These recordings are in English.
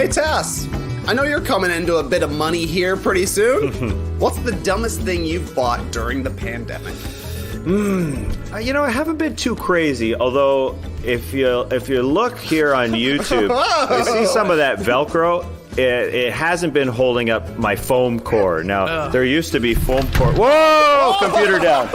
Hey, Tess, I know you're coming into a bit of money here pretty soon. What's the dumbest thing you've bought during the pandemic? I haven't been too crazy, although if you look here on YouTube, you see some of that Velcro. It hasn't been holding up my foam core. Now, there used to be foam core. Whoa! Computer down.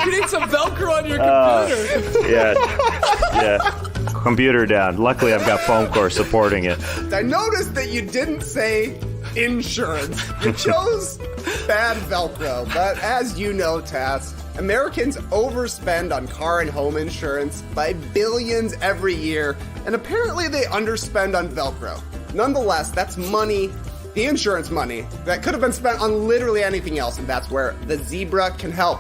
You need some Velcro on your computer. Yeah. Computer down. Luckily, I've got foam core supporting it. I noticed that you didn't say insurance. You chose bad Velcro. But as you know, Tess, Americans overspend on car and home insurance by billions every year, and apparently they underspend on Velcro. Nonetheless, that's money, the insurance money, that could have been spent on literally anything else, and that's where the Zebra can help.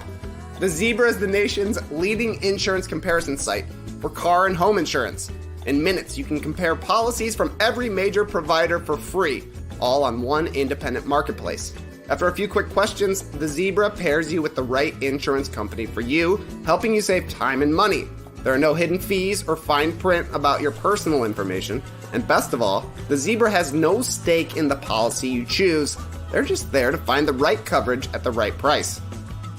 The Zebra is the nation's leading insurance comparison site for car and home insurance. In minutes, you can compare policies from every major provider for free, all on one independent marketplace. After a few quick questions, the Zebra pairs you with the right insurance company for you, helping you save time and money. There are no hidden fees or fine print about your personal information. And best of all, the Zebra has no stake in the policy you choose. They're just there to find the right coverage at the right price.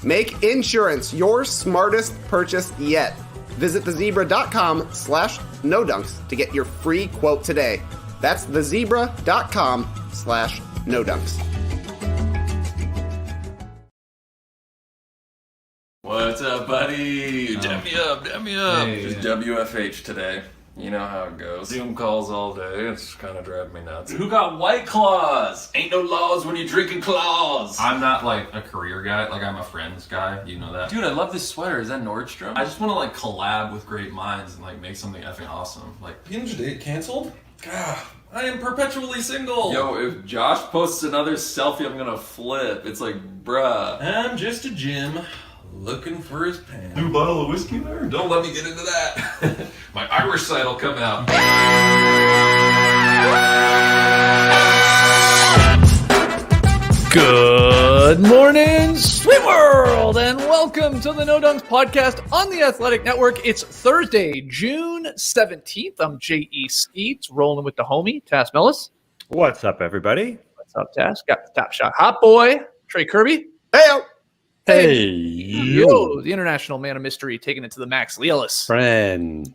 Make insurance your smartest purchase yet. Visit thezebra.com/nodunks to get your free quote today. That's thezebra.com/nodunks. What's up, buddy? Dab me up. Hey. Just WFH today. You know how it goes. Zoom calls all day. It's kind of driving me nuts. Who got White Claws? Ain't no laws when you're drinking claws. I'm not like a career guy. Like, I'm a friends guy. You know that. Dude, I love this sweater. Is that Nordstrom? I just want to like collab with great minds and like make something effing awesome. Like, Hinge date canceled? God, I am perpetually single. Yo, if Josh posts another selfie, I'm gonna flip. It's like, bruh. I'm just a Jim looking for his pants. new bottle of whiskey there? Don't let me get into that. My Irish side will come out. Good morning, sweet world, and welcome to the No Dunks podcast on the Athletic Network. It's Thursday, June 17th. I'm J.E. Skeets, rolling with the homie, Tass Mellis. What's up, everybody? What's up, Tass? Got the top shot hot boy, Trey Kirby. Hey-o! Hey, Yo, the international man of mystery, taking it to the max, Leolis. friend.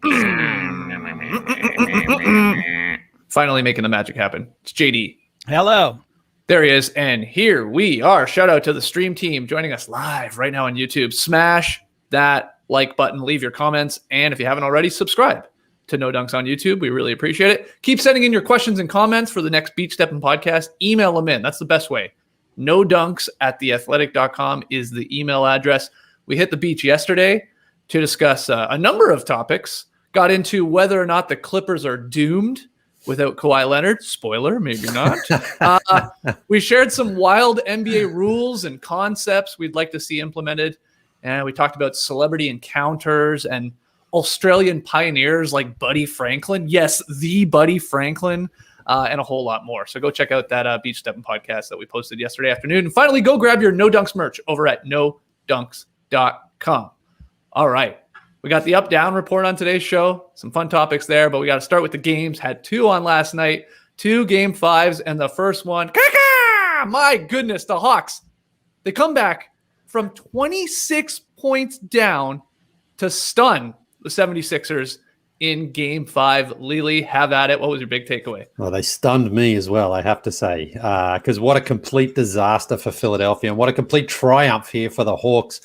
Finally making the magic happen. It's JD. Hello. There he is, and here we are. Shout out to the stream team joining us live right now on YouTube. Smash that like button, leave your comments, and if you haven't already, subscribe to No Dunks on YouTube. We really appreciate it. Keep sending in your questions and comments for the next Beach Steppin' podcast. Email them in. That's the best way. nodunks@theathletic.com is the email address. We hit the beach yesterday to discuss a number of topics. Got into whether or not the Clippers are doomed without Kawhi Leonard. Spoiler, maybe not. We shared some wild NBA rules and concepts we'd like to see implemented. And we talked about celebrity encounters and Australian pioneers like Buddy Franklin. Yes, the Buddy Franklin. And a whole lot more. So go check out that Beach Steppin' podcast that we posted yesterday afternoon. And finally, go grab your No Dunks merch over at nodunks.com. All right. We got the up-down report on today's show. Some fun topics there, but we got to start with the games. Had 2 on last night, 2 game 5s, and the first one, my goodness, the Hawks. They come back from 26 points down to stun the 76ers in game 5. Lily, have at it. What was your big takeaway? Well, they stunned me as well, I have to say, because what a complete disaster for Philadelphia and what a complete triumph here for the Hawks.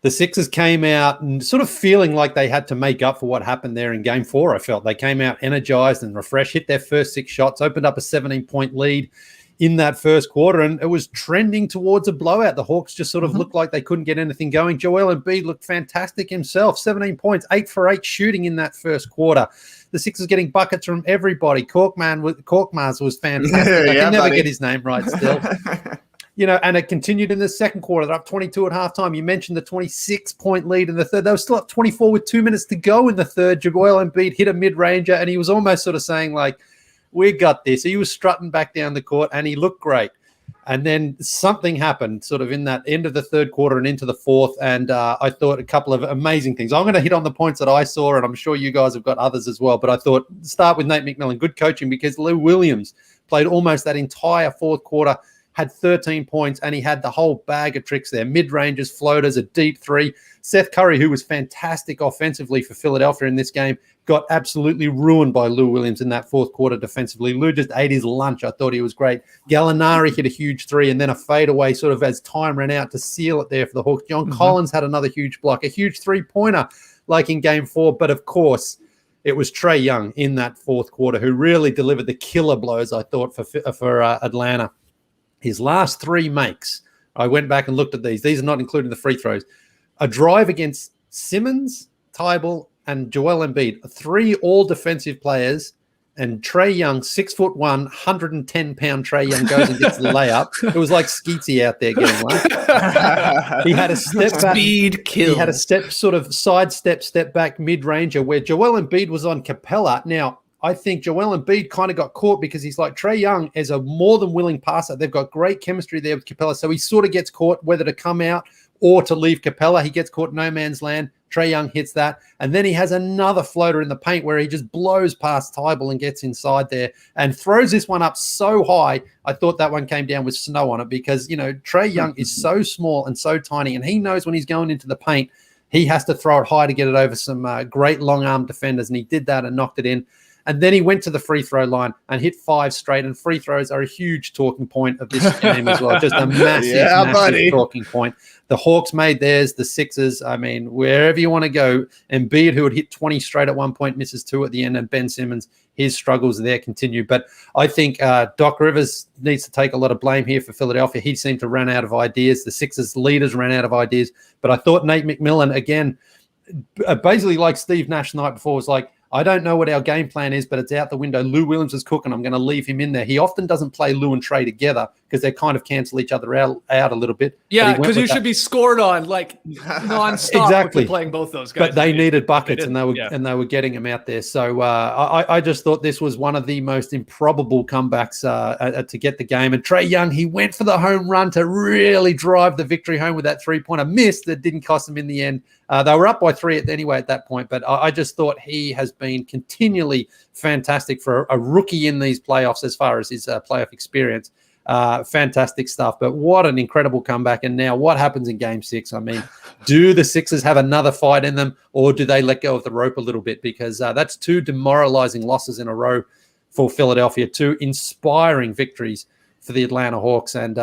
The Sixers came out and sort of feeling like they had to make up for what happened there in game 4. I felt they came out energized and refreshed, hit their first 6 shots, opened up a 17-point lead in that first quarter, and it was trending towards a blowout. The Hawks just sort of looked like they couldn't get anything going. Joel Embiid looked fantastic himself, 17 points, 8 for 8 shooting in that first quarter. The Sixers getting buckets from everybody. Korkmaz was fantastic. I can never get his name right still. And it continued in the second quarter. They're up 22 at halftime. You mentioned the 26-point lead in the third. They were still up 24 with 2 minutes to go in the third. Joel Embiid hit a mid-ranger, and he was almost sort of saying, like, we got this. He was strutting back down the court, and he looked great. And then something happened sort of in that end of the third quarter and into the fourth. And I thought a couple of amazing things. I'm going to hit on the points that I saw, and I'm sure you guys have got others as well. But I thought start with Nate McMillan, good coaching, because Lou Williams played almost that entire fourth quarter, had 13 points, and he had the whole bag of tricks there. Mid-ranges, floaters, a deep three. Seth Curry, who was fantastic offensively for Philadelphia in this game, got absolutely ruined by Lou Williams in that fourth quarter defensively. Lou just ate his lunch. I thought he was great. Gallinari hit a huge three and then a fadeaway sort of as time ran out to seal it there for the Hawks. John Collins had another huge block, a huge three-pointer like in game 4. But, of course, it was Trae Young in that fourth quarter who really delivered the killer blows, I thought, for Atlanta. His last 3 makes, I went back and looked at these. These are not including the free throws. A drive against Simmons, Tybal, and Joel Embiid, 3 all-defensive players, and Trae Young, 6'1", 110-pound Trae Young goes and gets the layup. It was like Skeetsy out there getting one. He had a step back. Speed kill. He had a step back mid-ranger where Joel Embiid was on Capella. Now, I think Joel Embiid kind of got caught because he's like Trae Young is a more than willing passer. They've got great chemistry there with Capella. So he sort of gets caught whether to come out or to leave Capella. He gets caught no man's land. Trae Young hits that. And then he has another floater in the paint where he just blows past Tybal and gets inside there and throws this one up so high. I thought that one came down with snow on it because, Trae Young is so small and so tiny, and he knows when he's going into the paint, he has to throw it high to get it over some great long-arm defenders, and he did that and knocked it in. And then he went to the free throw line and hit 5 straight. And free throws are a huge talking point of this game as well. Just a massive talking point. The Hawks made theirs, the Sixers. I mean, wherever you want to go, Embiid, who had hit 20 straight at one point, misses 2 at the end, and Ben Simmons, his struggles there continue. But I think Doc Rivers needs to take a lot of blame here for Philadelphia. He seemed to run out of ideas. The Sixers leaders ran out of ideas. But I thought Nate McMillan, again, basically like Steve Nash the night before, was like, I don't know what our game plan is, but it's out the window. Lou Williams is cooking. I'm going to leave him in there. He often doesn't play Lou and Trae together because they kind of cancel each other out a little bit. Yeah, because you should be scored on like nonstop. Exactly. Playing both those guys. But they needed buckets, and they were getting them out there. So I just thought this was one of the most improbable comebacks to get the game. And Trae Young, he went for the home run to really drive the victory home with that 3-pointer. Miss that didn't cost him in the end. They were up by 3 anyway at that point, but I just thought he has been continually fantastic for a rookie in these playoffs as far as his playoff experience. Fantastic stuff, but what an incredible comeback. And now what happens in game 6? I mean, do the Sixers have another fight in them, or do they let go of the rope a little bit? Because that's 2 demoralizing losses in a row for Philadelphia, 2 inspiring victories for the Atlanta Hawks, and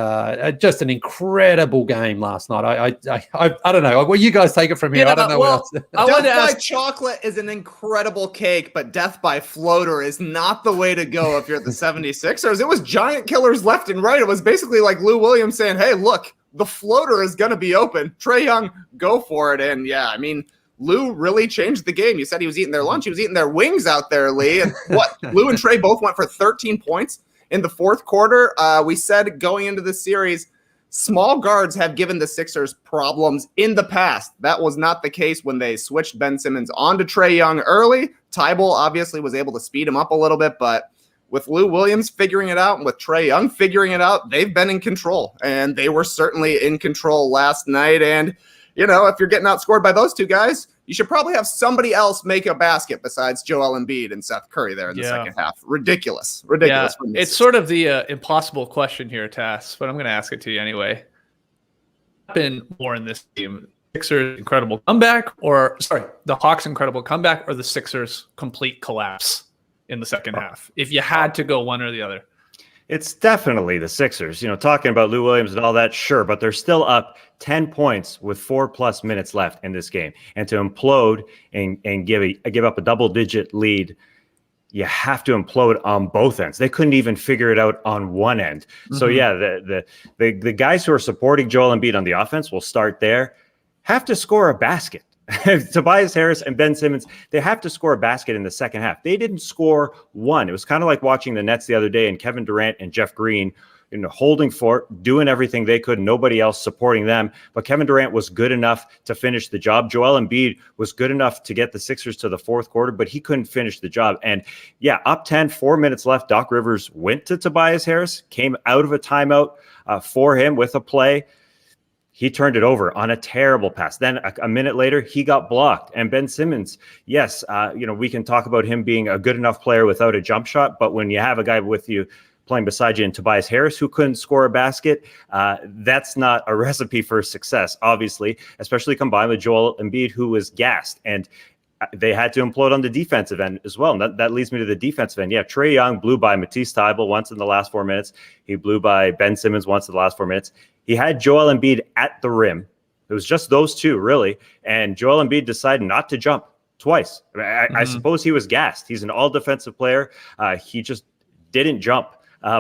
just an incredible game last night. I don't know. Well, you guys take it from here. I don't know what else. Death by chocolate is an incredible cake, but death by floater is not the way to go if you're the 76ers. It was giant killers left and right. It was basically like Lou Williams saying, hey, look, the floater is going to be open. Trae Young, go for it. And yeah, I mean, Lou really changed the game. You said he was eating their lunch. He was eating their wings out there, Lee. And what? Lou and Trae both went for 13 points. In the fourth quarter, we said going into the series, small guards have given the Sixers problems in the past. That was not the case when they switched Ben Simmons onto Trae Young early. Tybal obviously was able to speed him up a little bit, but with Lou Williams figuring it out and with Trae Young figuring it out, they've been in control, and they were certainly in control last night. And, if you're getting outscored by those 2 guys, you should probably have somebody else make a basket besides Joel Embiid and Seth Curry there in the second half. Ridiculous. Yeah. It's sort of the impossible question here, Tass, but I'm going to ask it to you anyway. Been more in this game, Sixers incredible comeback, the Hawks incredible comeback, or the Sixers complete collapse in the second half? If you had to go one or the other. It's definitely the Sixers. Talking about Lou Williams and all that, sure, but they're still up 10 points with 4+ minutes left in this game. And to implode and give up a double-digit lead, you have to implode on both ends. They couldn't even figure it out on one end. Mm-hmm. So yeah, the guys who are supporting Joel Embiid on the offense will start there, have to score a basket. Tobias Harris and Ben Simmons, they have to score a basket in the second half. They didn't score one. It was kind of like watching the Nets the other day and Kevin Durant and Jeff Green, holding fort, doing everything they could, nobody else supporting them. But Kevin Durant was good enough to finish the job. Joel Embiid was good enough to get the Sixers to the fourth quarter, but he couldn't finish the job. And yeah, up 10, 4 minutes left, Doc Rivers went to Tobias Harris, came out of a timeout for him with a play. He turned it over on a terrible pass. Then a minute later, he got blocked. And Ben Simmons, yes, we can talk about him being a good enough player without a jump shot. But when you have a guy with you playing beside you in Tobias Harris who couldn't score a basket, that's not a recipe for success, obviously, especially combined with Joel Embiid, who was gassed. And they had to implode on the defensive end as well. And that leads me to the defensive end. Yeah, Trae Young blew by Matisse Thybulle once in the last 4 minutes. He blew by Ben Simmons once in the last 4 minutes. He had Joel Embiid at the rim. It was just those two, really. And Joel Embiid decided not to jump twice. I suppose he was gassed. He's an all-defensive player. He just didn't jump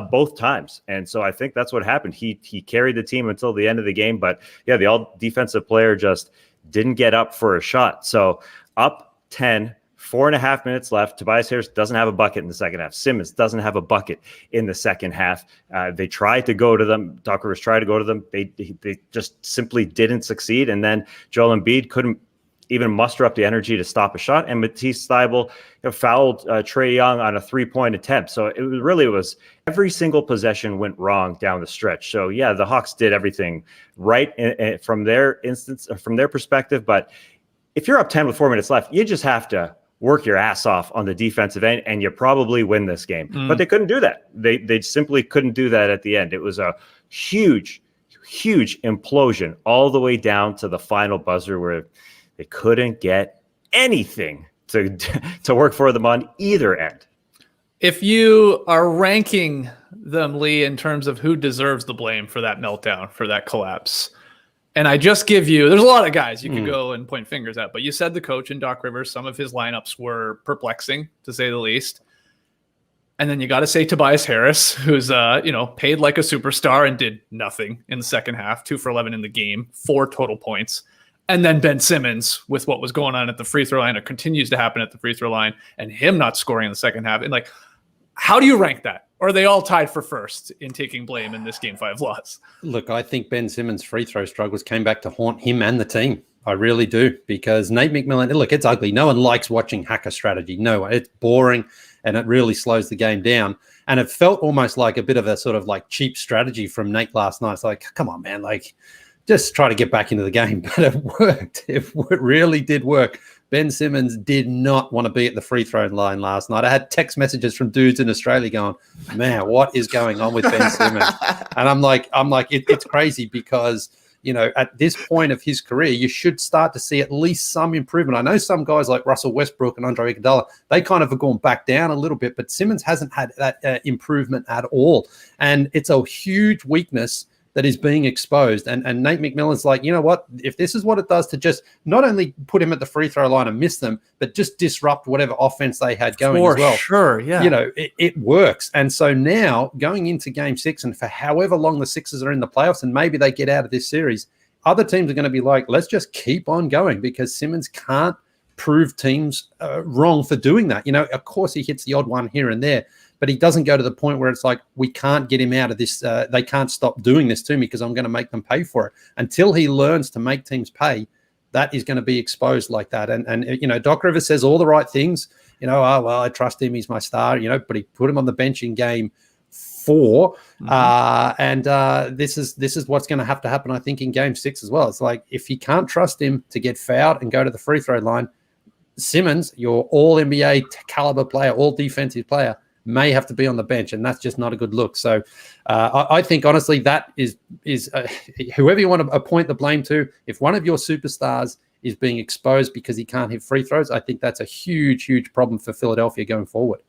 both times. And so I think that's what happened. He carried the team until the end of the game. But, yeah, the all-defensive player just didn't get up for a shot. So up 10, 4.5 minutes left. Tobias Harris doesn't have a bucket in the second half. Simmons doesn't have a bucket in the second half. They tried to go to them. Doc Rivers tried to go to them. They just simply didn't succeed. And then Joel Embiid couldn't even muster up the energy to stop a shot. And Matisse Thybulle fouled Trae Young on a 3-point attempt. So it was every single possession went wrong down the stretch. So yeah, the Hawks did everything right from their perspective. But if you're up 10 with 4 minutes left, you just have to work your ass off on the defensive end, and you probably win this game. But they couldn't do that. They simply couldn't do that at the end. It was a huge implosion all the way down to the final buzzer where they couldn't get anything to work for them on either end. If you are ranking them, Lee, in terms of who deserves the blame for that meltdown, for that collapse, and I just give you, there's a lot of guys you could go and point fingers at, but you said the coach and Doc Rivers, some of his lineups were perplexing, to say the least. And then you got to say Tobias Harris, who's paid like a superstar and did nothing in the second half, 2 for 11 in the game, 4 total points. And then Ben Simmons with what was going on at the free throw line, it continues to happen at the free throw line, and him not scoring in the second half. And how do you rank that? Or are they all tied for first in taking blame in this Game 5 loss? Look, I think Ben Simmons' free throw struggles came back to haunt him and the team. I really do, because Nate McMillan, look, it's ugly. No one likes watching hacker strategy. No, it's boring, and it really slows the game down. And it felt almost like a bit of a sort of like cheap strategy from Nate last night. It's like, come on, man, just try to get back into the game. But it worked. It really did work. Ben Simmons did not want to be at the free throw line last night. I had text messages from dudes in Australia going, man, what is going on with Ben Simmons? And I'm like, it's crazy because, at this point of his career, you should start to see at least some improvement. I know some guys like Russell Westbrook and Andre Iguodala, they kind of have gone back down a little bit, but Simmons hasn't had that improvement at all. And it's a huge weakness that is being exposed. And Nate McMillan's like, you know what? If this is what it does to just not only put him at the free throw line and miss them, but just disrupt whatever offense they had going as well. Sure, yeah. It works. And so now going into Game 6, and for however long the Sixers are in the playoffs, and maybe they get out of this series, other teams are going to be like, let's just keep on going, because Simmons can't prove teams wrong for doing that. Of course he hits the odd one here and there, but he doesn't go to the point where it's like, we can't get him out of this. They can't stop doing this to me because I'm going to make them pay for it. Until he learns to make teams pay, that is going to be exposed like that. And Doc Rivers says all the right things. I trust him. He's my star, but he put him on the bench in Game 4. And this is what's going to have to happen, I think, in Game 6 as well. It's like, if you can't trust him to get fouled and go to the free throw line, Simmons, your all NBA caliber player, all defensive player, may have to be on the bench, and that's just not a good look. So I think, honestly, that is whoever you want to appoint the blame to, if one of your superstars is being exposed because he can't hit free throws, I think that's a huge, huge problem for Philadelphia going forward.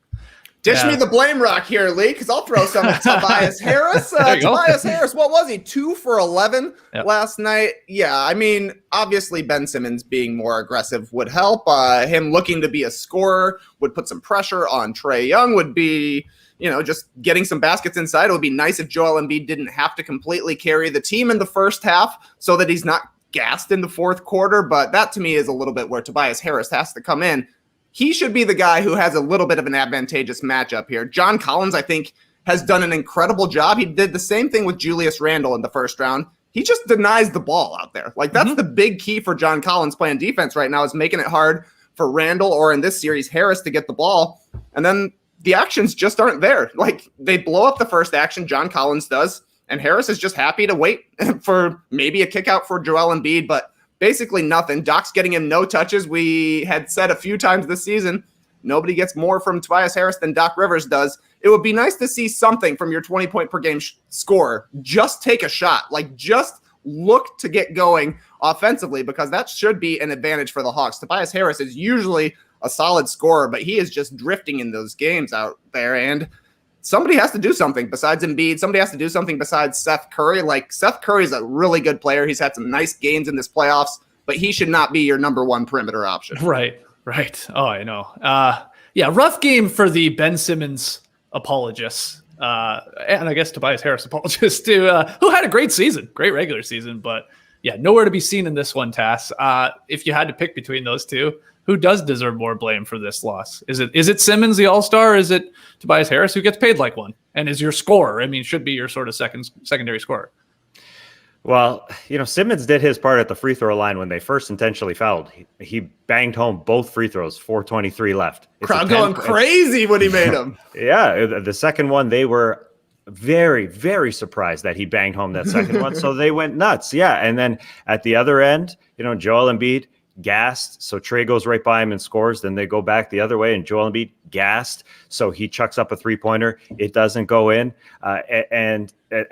Dish me the blame rock here, Lee, because I'll throw some at Tobias Harris. Tobias Harris, what was he? 2 for 11 last night? Yeah, I mean, obviously Ben Simmons being more aggressive would help. Him looking to be a scorer would put some pressure on Trae Young, would be, just getting some baskets inside. It would be nice if Joel Embiid didn't have to completely carry the team in the first half so that he's not gassed in the fourth quarter. But that, to me, is a little bit where Tobias Harris has to come in. He should be the guy who has a little bit of an advantageous matchup here. John Collins, I think, has done an incredible job. He did the same thing with Julius Randle in the first round. He just denies the ball out there. Like, that's the big key for John Collins playing defense right now, is making it hard for Randle, or in this series, Harris, to get the ball. And then the actions just aren't there. Like, they blow up the first action, John Collins does, and Harris is just happy to wait for maybe a kick out for Joel Embiid, but basically nothing. Doc's getting him no touches. We had said a few times this season, nobody gets more from Tobias Harris than Doc Rivers does. It would be nice to see something from your 20-point per game scorer. Just take a shot. Like, just look to get going offensively, because that should be an advantage for the Hawks. Tobias Harris is usually a solid scorer, but he is just drifting in those games out there, and somebody has to do something besides Embiid. Somebody has to do something besides Seth Curry. Like, Seth Curry is a really good player. He's had some nice games in this playoffs, but he should not be your number one perimeter option. Right. Oh, I know. Yeah, rough game for the Ben Simmons apologists, and I guess Tobias Harris apologists too, who had a great season, great regular season, but yeah, nowhere to be seen in this one, Tass. If you had to pick between those two, who does deserve more blame for this loss? Is it Simmons, the all-star, or is it Tobias Harris, who gets paid like one and is your scorer? I mean, should be your sort of secondary scorer. Well, Simmons did his part at the free throw line when they first intentionally fouled. He banged home both free throws, 4:23 left. Crowd going crazy when he made them. Yeah, the second one, they were very, very surprised that he banged home that second one, so they went nuts. Yeah, and then at the other end, Joel Embiid gassed, so Trey goes right by him and scores. Then they go back the other way, and Joel Embiid gassed, so he chucks up a three-pointer. It doesn't go in, and at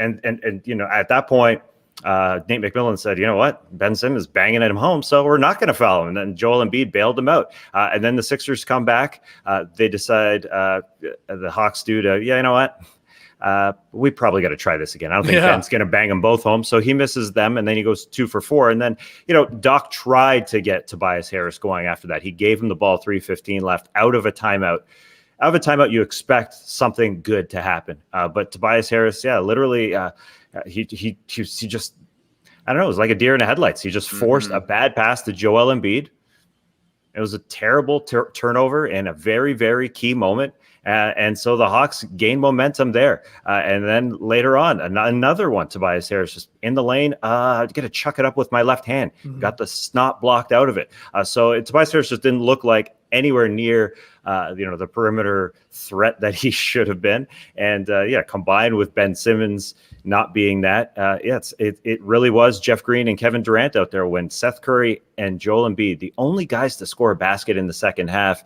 that point, Nate McMillan said, "You know what? Ben Simmons is banging at him home, so we're not going to foul him." And then Joel Embiid bailed him out. And then the Sixers come back. They decide, the Hawks do, you know what? We probably got to try this again. I don't think Ben's going to bang them both home. So he misses them, and then he goes 2 for 4. And then, Doc tried to get Tobias Harris going after that. He gave him the ball, 3:15 left, out of a timeout. Out of a timeout, you expect something good to happen. But Tobias Harris, literally, he just, I don't know, it was like a deer in the headlights. He just forced a bad pass to Joel Embiid. It was a terrible turnover in a very, very key moment. And so the Hawks gained momentum there. And then later on, another one, Tobias Harris just in the lane. I got to chuck it up with my left hand. Got the snot blocked out of it. So Tobias Harris just didn't look like anywhere near the perimeter threat that he should have been. And combined with Ben Simmons not being that, it really was Jeff Green and Kevin Durant out there when Seth Curry and Joel Embiid, the only guys to score a basket in the second half.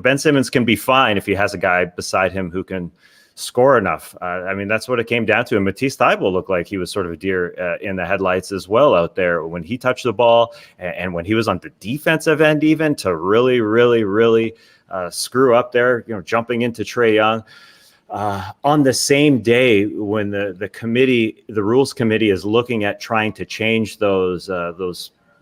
Ben Simmons can be fine if he has a guy beside him who can score enough. That's what it came down to. And Matisse Thybulle looked like he was sort of a deer in the headlights as well out there when he touched the ball, and when he was on the defensive end, even to really, really, really screw up there, jumping into Trae Young. On the same day when the rules committee is looking at trying to change those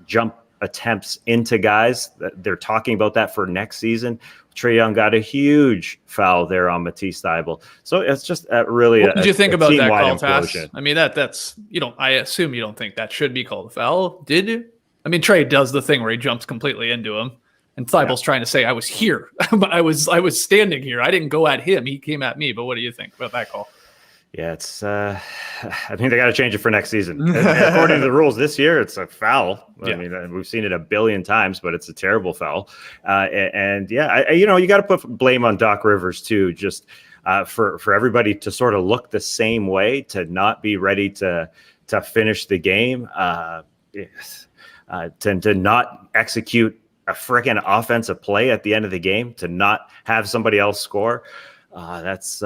jump attempts into guys, they're talking about that for next season. Trae Young got a huge foul there on Matisse Thybulle. So it's just really. What did you think about that call, Tass? Implosion. That's I assume you don't think that should be called a foul, did you? Trae does the thing where he jumps completely into him. And Thybulle's trying to say, I was here, but I was standing here. I didn't go at him. He came at me. But what do you think about that call? Yeah, it's. I think they got to change it for next season. According to the rules this year, it's a foul. Yeah. We've seen it a billion times, but it's a terrible foul. You got to put blame on Doc Rivers too, just for everybody to sort of look the same way, to not be ready to finish the game, to not execute a freaking offensive play at the end of the game, to not have somebody else score. It's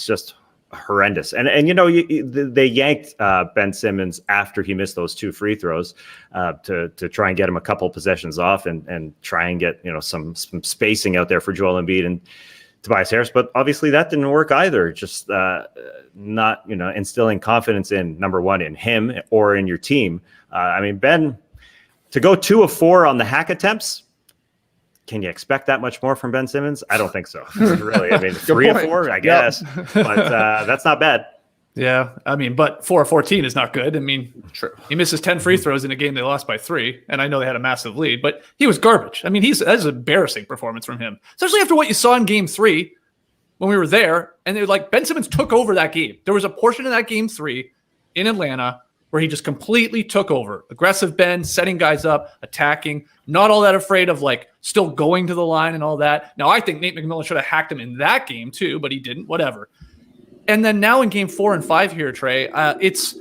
just horrendous. And they yanked Ben Simmons after he missed those 2 free throws to try and get him a couple possessions off and try and get some spacing out there for Joel Embiid and Tobias Harris. But obviously that didn't work either. Just not instilling confidence in, number one, in him or in your team. Ben, to go 2 of 4 on the hack attempts, can you expect that much more from Ben Simmons? I don't think so. Really. 3 of 4, I guess. But that's not bad. Yeah. But 4 of 14 is not good. True. He misses 10 free throws in a game they lost by 3. And I know they had a massive lead, but he was garbage. That's an embarrassing performance from him, especially after what you saw in game 3. when we were there, and they were like, Ben Simmons took over that game. There was a portion of that game 3 in Atlanta where he just completely took over. Aggressive Ben, setting guys up, attacking, not all that afraid of like still going to the line and all that. Now, I think Nate McMillan should have hacked him in that game too, but he didn't, whatever. And then now in game 4 and 5 here, Trey, it's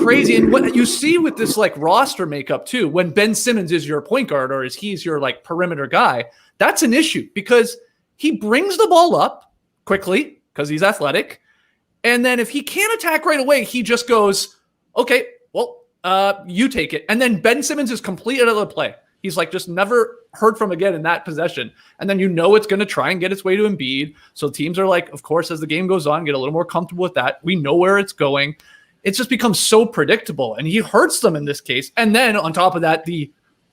crazy. And what you see with this like roster makeup too, when Ben Simmons is your point guard or he's your like perimeter guy, that's an issue because he brings the ball up quickly because he's athletic. And then if he can't attack right away, he just goes, okay, well, you take it. And then Ben Simmons is completely out of the play. He's like just never heard from again in that possession. And then it's going to try and get its way to Embiid. So teams are like, of course, as the game goes on, get a little more comfortable with that. We know where it's going. It's just become so predictable. And he hurts them in this case. And then on top of that,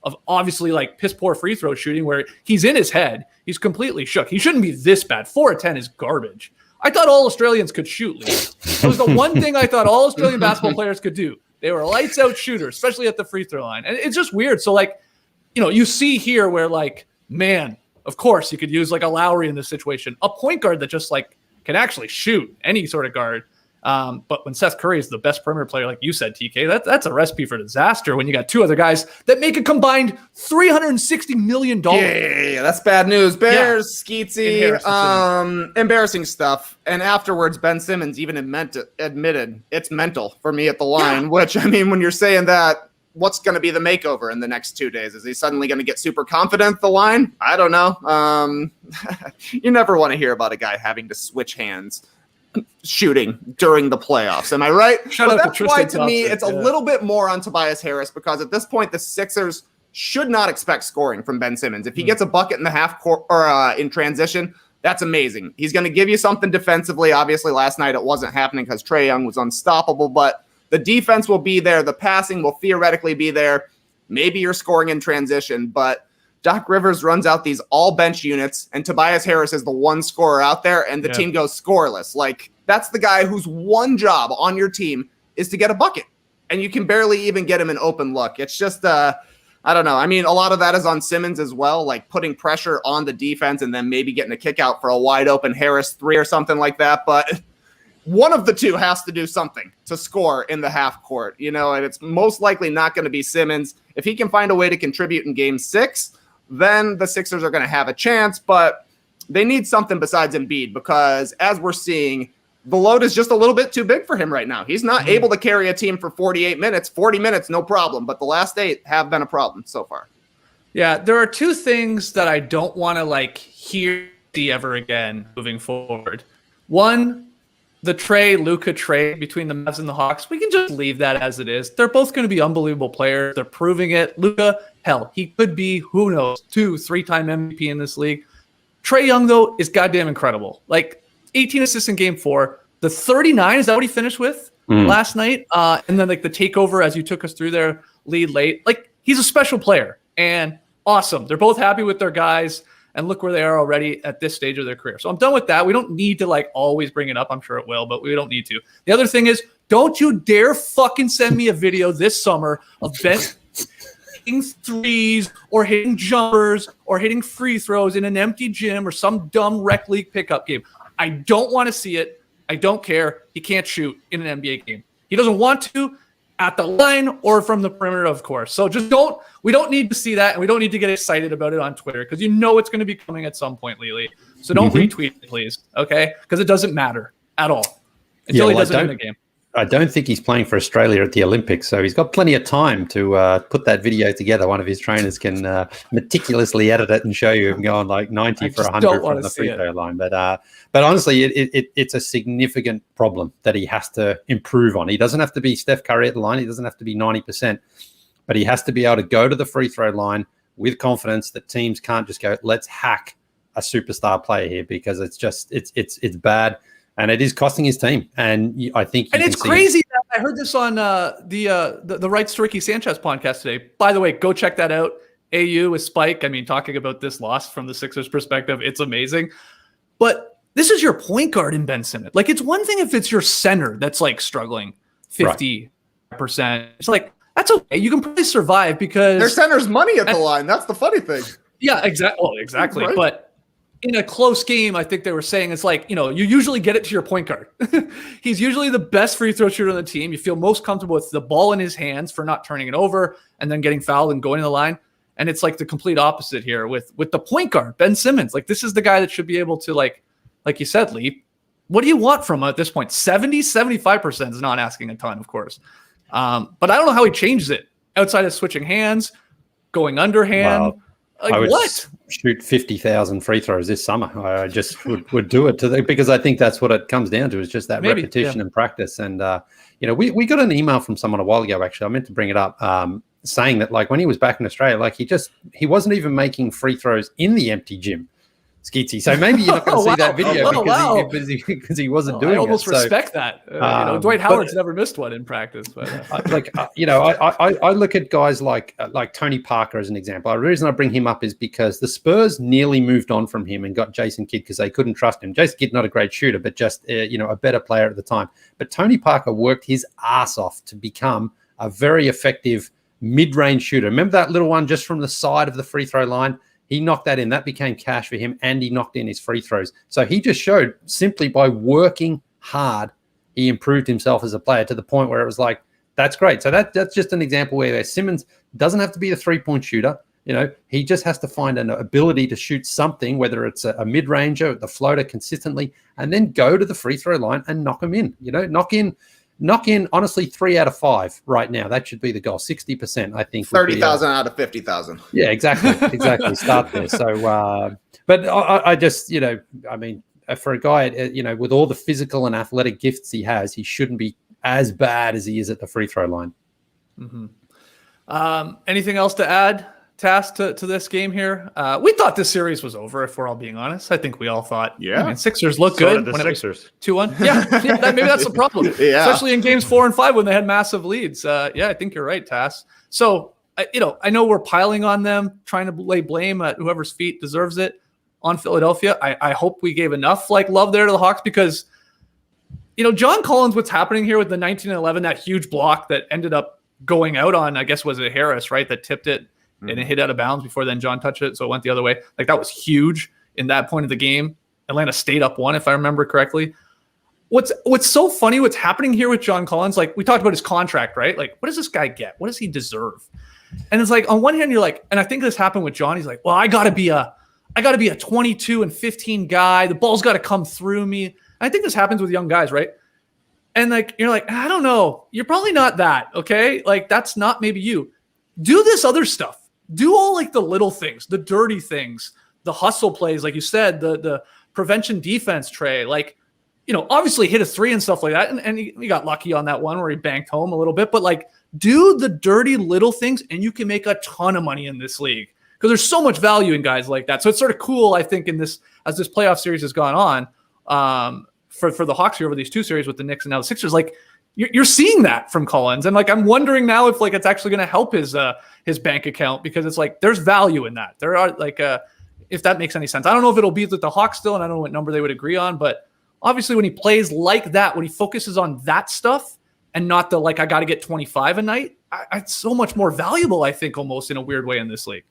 of obviously like piss poor free throw shooting where he's in his head. He's completely shook. He shouldn't be this bad. 4 of 10 is garbage. I thought all Australians could shoot, Lee. It was the one thing I thought all Australian basketball players could do. They were lights out shooters, especially at the free throw line. And it's just weird. So like, you see here where like, man, of course you could use like a Lowry in this situation, a point guard that just like can actually shoot, any sort of guard. But when Seth Curry is the best perimeter player, like you said, TK, that's a recipe for disaster when you got 2 other guys that make a combined $360 million. Yeah, that's bad news. Bears, Skeetsy, embarrassing stuff. And afterwards, Ben Simmons even admitted it's mental for me at the line, which, I mean, when you're saying that, what's going to be the makeover in the next 2 days? Is he suddenly going to get super confident at the line? I don't know. You never want to hear about a guy having to switch hands shooting during the playoffs. Am I right? That's why to me it's a little bit more on Tobias Harris because at this point the Sixers should not expect scoring from Ben Simmons. If he gets a bucket in the half court or in transition, that's amazing. He's going to give you something defensively. Obviously last night it wasn't happening because Trae Young was unstoppable, but the defense will be there. The passing will theoretically be there. Maybe you're scoring in transition, but Doc Rivers runs out these all-bench units, and Tobias Harris is the one scorer out there, and the team goes scoreless. Like, that's the guy whose one job on your team is to get a bucket, and you can barely even get him an open look. It's just, I don't know. I mean, a lot of that is on Simmons as well, like putting pressure on the defense and then maybe getting a kick out for a wide-open Harris 3 or something like that, but one of the two has to do something to score in the half court, and it's most likely not going to be Simmons. If he can find a way to contribute in game 6, then the Sixers are going to have a chance, but they need something besides Embiid because as we're seeing, the load is just a little bit too big for him right now. He's not able to carry a team for 48 minutes. 40 minutes, no problem, but the last 8 have been a problem so far. Yeah, there are 2 things that I don't want to hear ever again moving forward. One, the Luka trade between the Mavs and the Hawks. We can just leave that as it is. They're both going to be unbelievable players. They're proving it. Luka, hell, he could be, who knows, 2, 3-time MVP in this league. Trae Young, though, is goddamn incredible. 18 assists in game 4. The 39, is that what he finished with last night? And then the takeover as you took us through their lead late. He's a special player and awesome. They're both happy with their guys. And look where they are already at this stage of their career. So I'm done with that. We don't need to always bring it up. I'm sure it will, but we don't need to. The other thing is, don't you dare fucking send me a video this summer of Ben hitting threes or hitting jumpers or hitting free throws in an empty gym or some dumb rec league pickup game. I don't want to see it. I don't care. He can't shoot in an NBA game. He doesn't want to. At the line or from the perimeter, of course. So we don't need to see that, and we don't need to get excited about it on Twitter because it's going to be coming at some point, Lily. So don't retweet it, please, okay? Because it doesn't matter at all until he doesn't win the game. I don't think he's playing for Australia at the Olympics, so he's got plenty of time to put that video together. One of his trainers can meticulously edit it and show you him going 90 for 100 from the free throw line. But honestly, it's a significant problem that he has to improve on. He doesn't have to be Steph Curry at the line. He doesn't have to be 90%, but he has to be able to go to the free throw line with confidence that teams can't just go, let's hack a superstar player here because it's bad. And it is costing his team, and I think. And it's crazy that I heard this on the Rights to Ricky Sanchez podcast today. By the way, go check that out. AU with Spike. I mean, talking about this loss from the Sixers' perspective, it's amazing. But this is your point guard in Ben Simmons. It's one thing if it's your center that's struggling 50%. It's that's okay. You can probably survive because their center's money at the line. That's the funny thing. Yeah, exactly. Well, exactly. Right? But in a close game, I think they were saying it's like, you usually get it to your point guard. He's usually the best free throw shooter on the team. You feel most comfortable with the ball in his hands for not turning it over and then getting fouled and going to the line. And it's like the complete opposite here with the point guard, Ben Simmons. Like, this is the guy that should be able to, like you said, Lee, what do you want from him at this point? 75% is not asking a ton, of course. But I don't know how he changes it outside of switching hands, going underhand. Wow. Like, I would what? shoot 50,000 free throws this summer. I just would do it because I think that's what it comes down to, is just that repetition and practice. And, we got an email from someone a while ago, actually. I meant to bring it up, saying that, like, when he was back in Australia, like, he wasn't even making free throws in the empty gym. Skeetsy. So maybe you're not going to see that video because he wasn't doing it. I almost respect that. Dwight Howard's never missed one in practice. But I look at guys like Tony Parker as an example. The reason I bring him up is because the Spurs nearly moved on from him and got Jason Kidd because they couldn't trust him. Jason Kidd, not a great shooter, but just a better player at the time. But Tony Parker worked his ass off to become a very effective mid-range shooter. Remember that little one just from the side of the free throw line? He knocked that in. That became cash for him, and he knocked in his free throws. So he just showed, simply by working hard, he improved himself as a player to the point where it was like, that's great. So that's just an example where Simmons doesn't have to be a three-point shooter. He just has to find an ability to shoot something, whether it's a mid-ranger, the floater consistently, and then go to the free throw line and knock them in. Knock in, honestly, 3 out of 5 right now. That should be the goal. 60%, I think. 30,000 out of 50,000. Yeah, exactly. Start there. So, but I just, for a guy, with all the physical and athletic gifts he has, he shouldn't be as bad as he is at the free throw line. Mm-hmm. Anything else to add, Task, to this game here? We thought this series was over, if we're all being honest. I think we all thought, Sixers look good. The Sixers. 2-1. Yeah, maybe that's the problem. Especially in games 4 and 5 when they had massive leads. I think you're right, Task. So, I know we're piling on them, trying to lay blame at whoever's feet deserves it on Philadelphia. I hope we gave enough love there to the Hawks because, John Collins, what's happening here with the 19-11, that huge block that ended up going out on, I guess, was it Harris, right? That tipped it. And it hit out of bounds before then John touched it, so it went the other way. Like, that was huge in that point of the game. Atlanta stayed up 1, if I remember correctly. What's so funny, what's happening here with John Collins, like, we talked about his contract, right? Like, what does this guy get? What does he deserve? And it's like, on one hand, you're like, and I think this happened with John. He's like, well, I got to be a 22 and 15 guy. The ball's got to come through me. And I think this happens with young guys, right? And like, you're like, I don't know. You're probably not that, okay? Like, that's not maybe you. Do this other stuff. Do all the little things, the dirty things, the hustle plays, like you said, the prevention defense, Trey. Obviously hit a 3 and stuff like that. And he got lucky on that one where he banked home a little bit. But do the dirty little things, and you can make a ton of money in this league because there's so much value in guys like that. So it's sort of cool, I think, as this playoff series has gone on for the Hawks here over these 2 series with the Knicks and now the Sixers. You're seeing that from Collins, and I'm wondering now if it's actually going to help his bank account because it's there's value in that. There are if that makes any sense. I don't know if it'll be with the Hawks still, and I don't know what number they would agree on, but obviously when he plays like that, when he focuses on that stuff and not the I got to get 25 a night, it's so much more valuable. I think almost in a weird way in this league.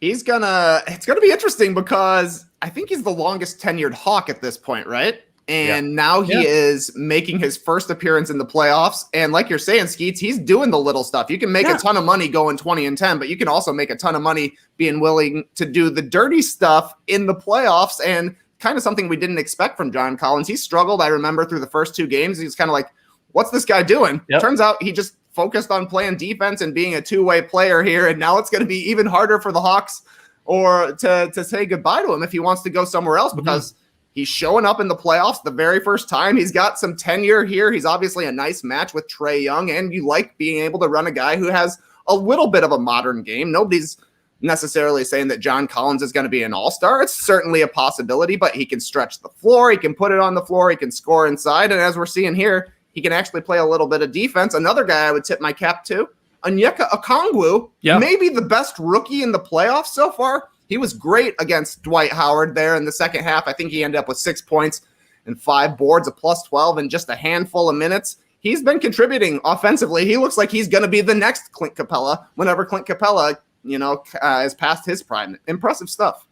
It's gonna be interesting because I think he's the longest tenured Hawk at this point, right? And now he is making his first appearance in the playoffs. And like you're saying, Skeets, he's doing the little stuff. You can make a ton of money going 20 and 10, but you can also make a ton of money being willing to do the dirty stuff in the playoffs. And kind of something we didn't expect from John Collins. He struggled, I remember, through the first 2 games. He's kind of like, what's this guy doing? Turns out he just focused on playing defense and being a two-way player here. And now it's going to be even harder for the Hawks or to say goodbye to him if he wants to go somewhere else because he's showing up in the playoffs the very first time. He's got some tenure here. He's obviously a nice match with Trae Young, and you like being able to run a guy who has a little bit of a modern game. Nobody's necessarily saying that John Collins is going to be an all-star. It's certainly a possibility, but he can stretch the floor. He can put it on the floor. He can score inside. And as we're seeing here, he can actually play a little bit of defense. Another guy I would tip my cap to, Onyeka Okongwu, maybe the best rookie in the playoffs so far. He was great against Dwight Howard there in the second half. I think he ended up with 6 points and 5 boards, a plus 12 in just a handful of minutes. He's been contributing offensively. He looks like he's going to be the next Clint Capella whenever Clint Capella, is past his prime. Impressive stuff.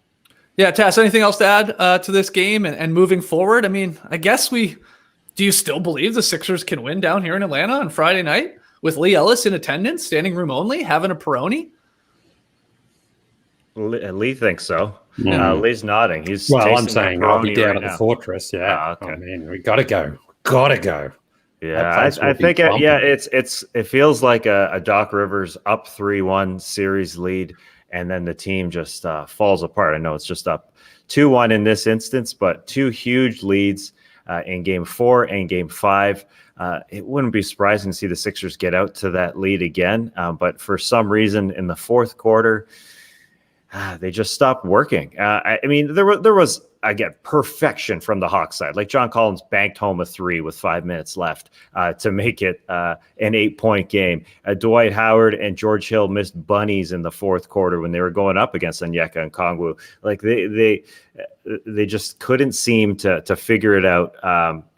Yeah, Tass, anything else to add to this game and moving forward? I mean, I guess do you still believe the Sixers can win down here in Atlanta on Friday night with Lee Ellis in attendance, standing room only, having a Peroni? Lee thinks so. Mm. Lee's nodding. He's I'm saying I'll be down right at the now. Fortress. Yeah. Okay. I mean, we gotta go. Gotta go. Yeah, I think it feels like a Doc Rivers up 3-1 series lead, and then the team just falls apart. I know it's just up 2-1 in this instance, but two huge leads in Game 4 and Game 5. It wouldn't be surprising to see the Sixers get out to that lead again, but for some reason in the fourth quarter, they just stopped working. I mean, there was again perfection from the Hawks side. Like John Collins banked home a 3 with 5 minutes left to make it an 8-point game. Dwight Howard and George Hill missed bunnies in the fourth quarter when they were going up against Onyeka and Kongwu. Like they just couldn't seem to figure it out.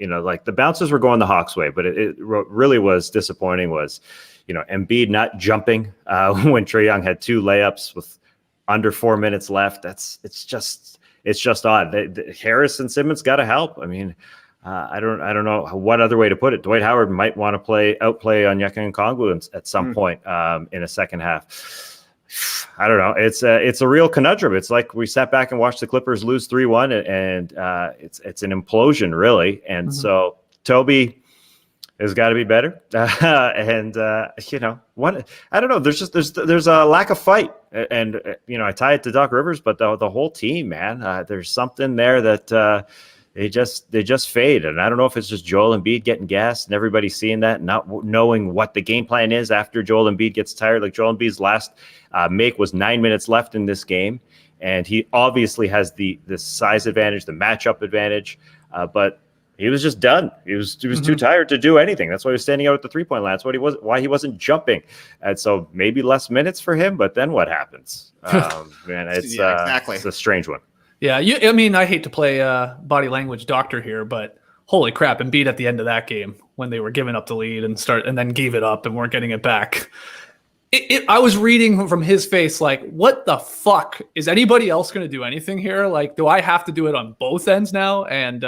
Like the bounces were going the Hawks' way, but it really was disappointing. Was Embiid not jumping when Trae Young had 2 layups with under 4 minutes left. It's just odd. Harris and Simmons got to help. I mean, I don't know what other way to put it. Dwight Howard might want to outplay Onyeka and Kongwu at some point in a second half. I don't know. It's a real conundrum. It's like we sat back and watched the Clippers lose 3-1, and it's an implosion really. And so Toby has got to be better. What I don't know. There's a lack of fight, and I tie it to Doc Rivers, but the whole team, man, there's something there that they just fade, and I don't know if it's just Joel Embiid getting gassed and everybody seeing that, and not knowing what the game plan is after Joel Embiid gets tired. Like Joel Embiid's last make was 9 minutes left in this game, and he obviously has the size advantage, the matchup advantage, but he was just done. He was too tired to do anything. That's why he was standing out at the 3-point line. That's why he wasn't jumping. And so maybe less minutes for him, but then what happens? Man, exactly. It's a strange one. Yeah, I hate to play body language doctor here, but holy crap, Embiid at the end of that game when they were giving up the lead and then gave it up and weren't getting it back. I was reading from his face like, what the fuck? Is anybody else going to do anything here? Like, do I have to do it on both ends now? And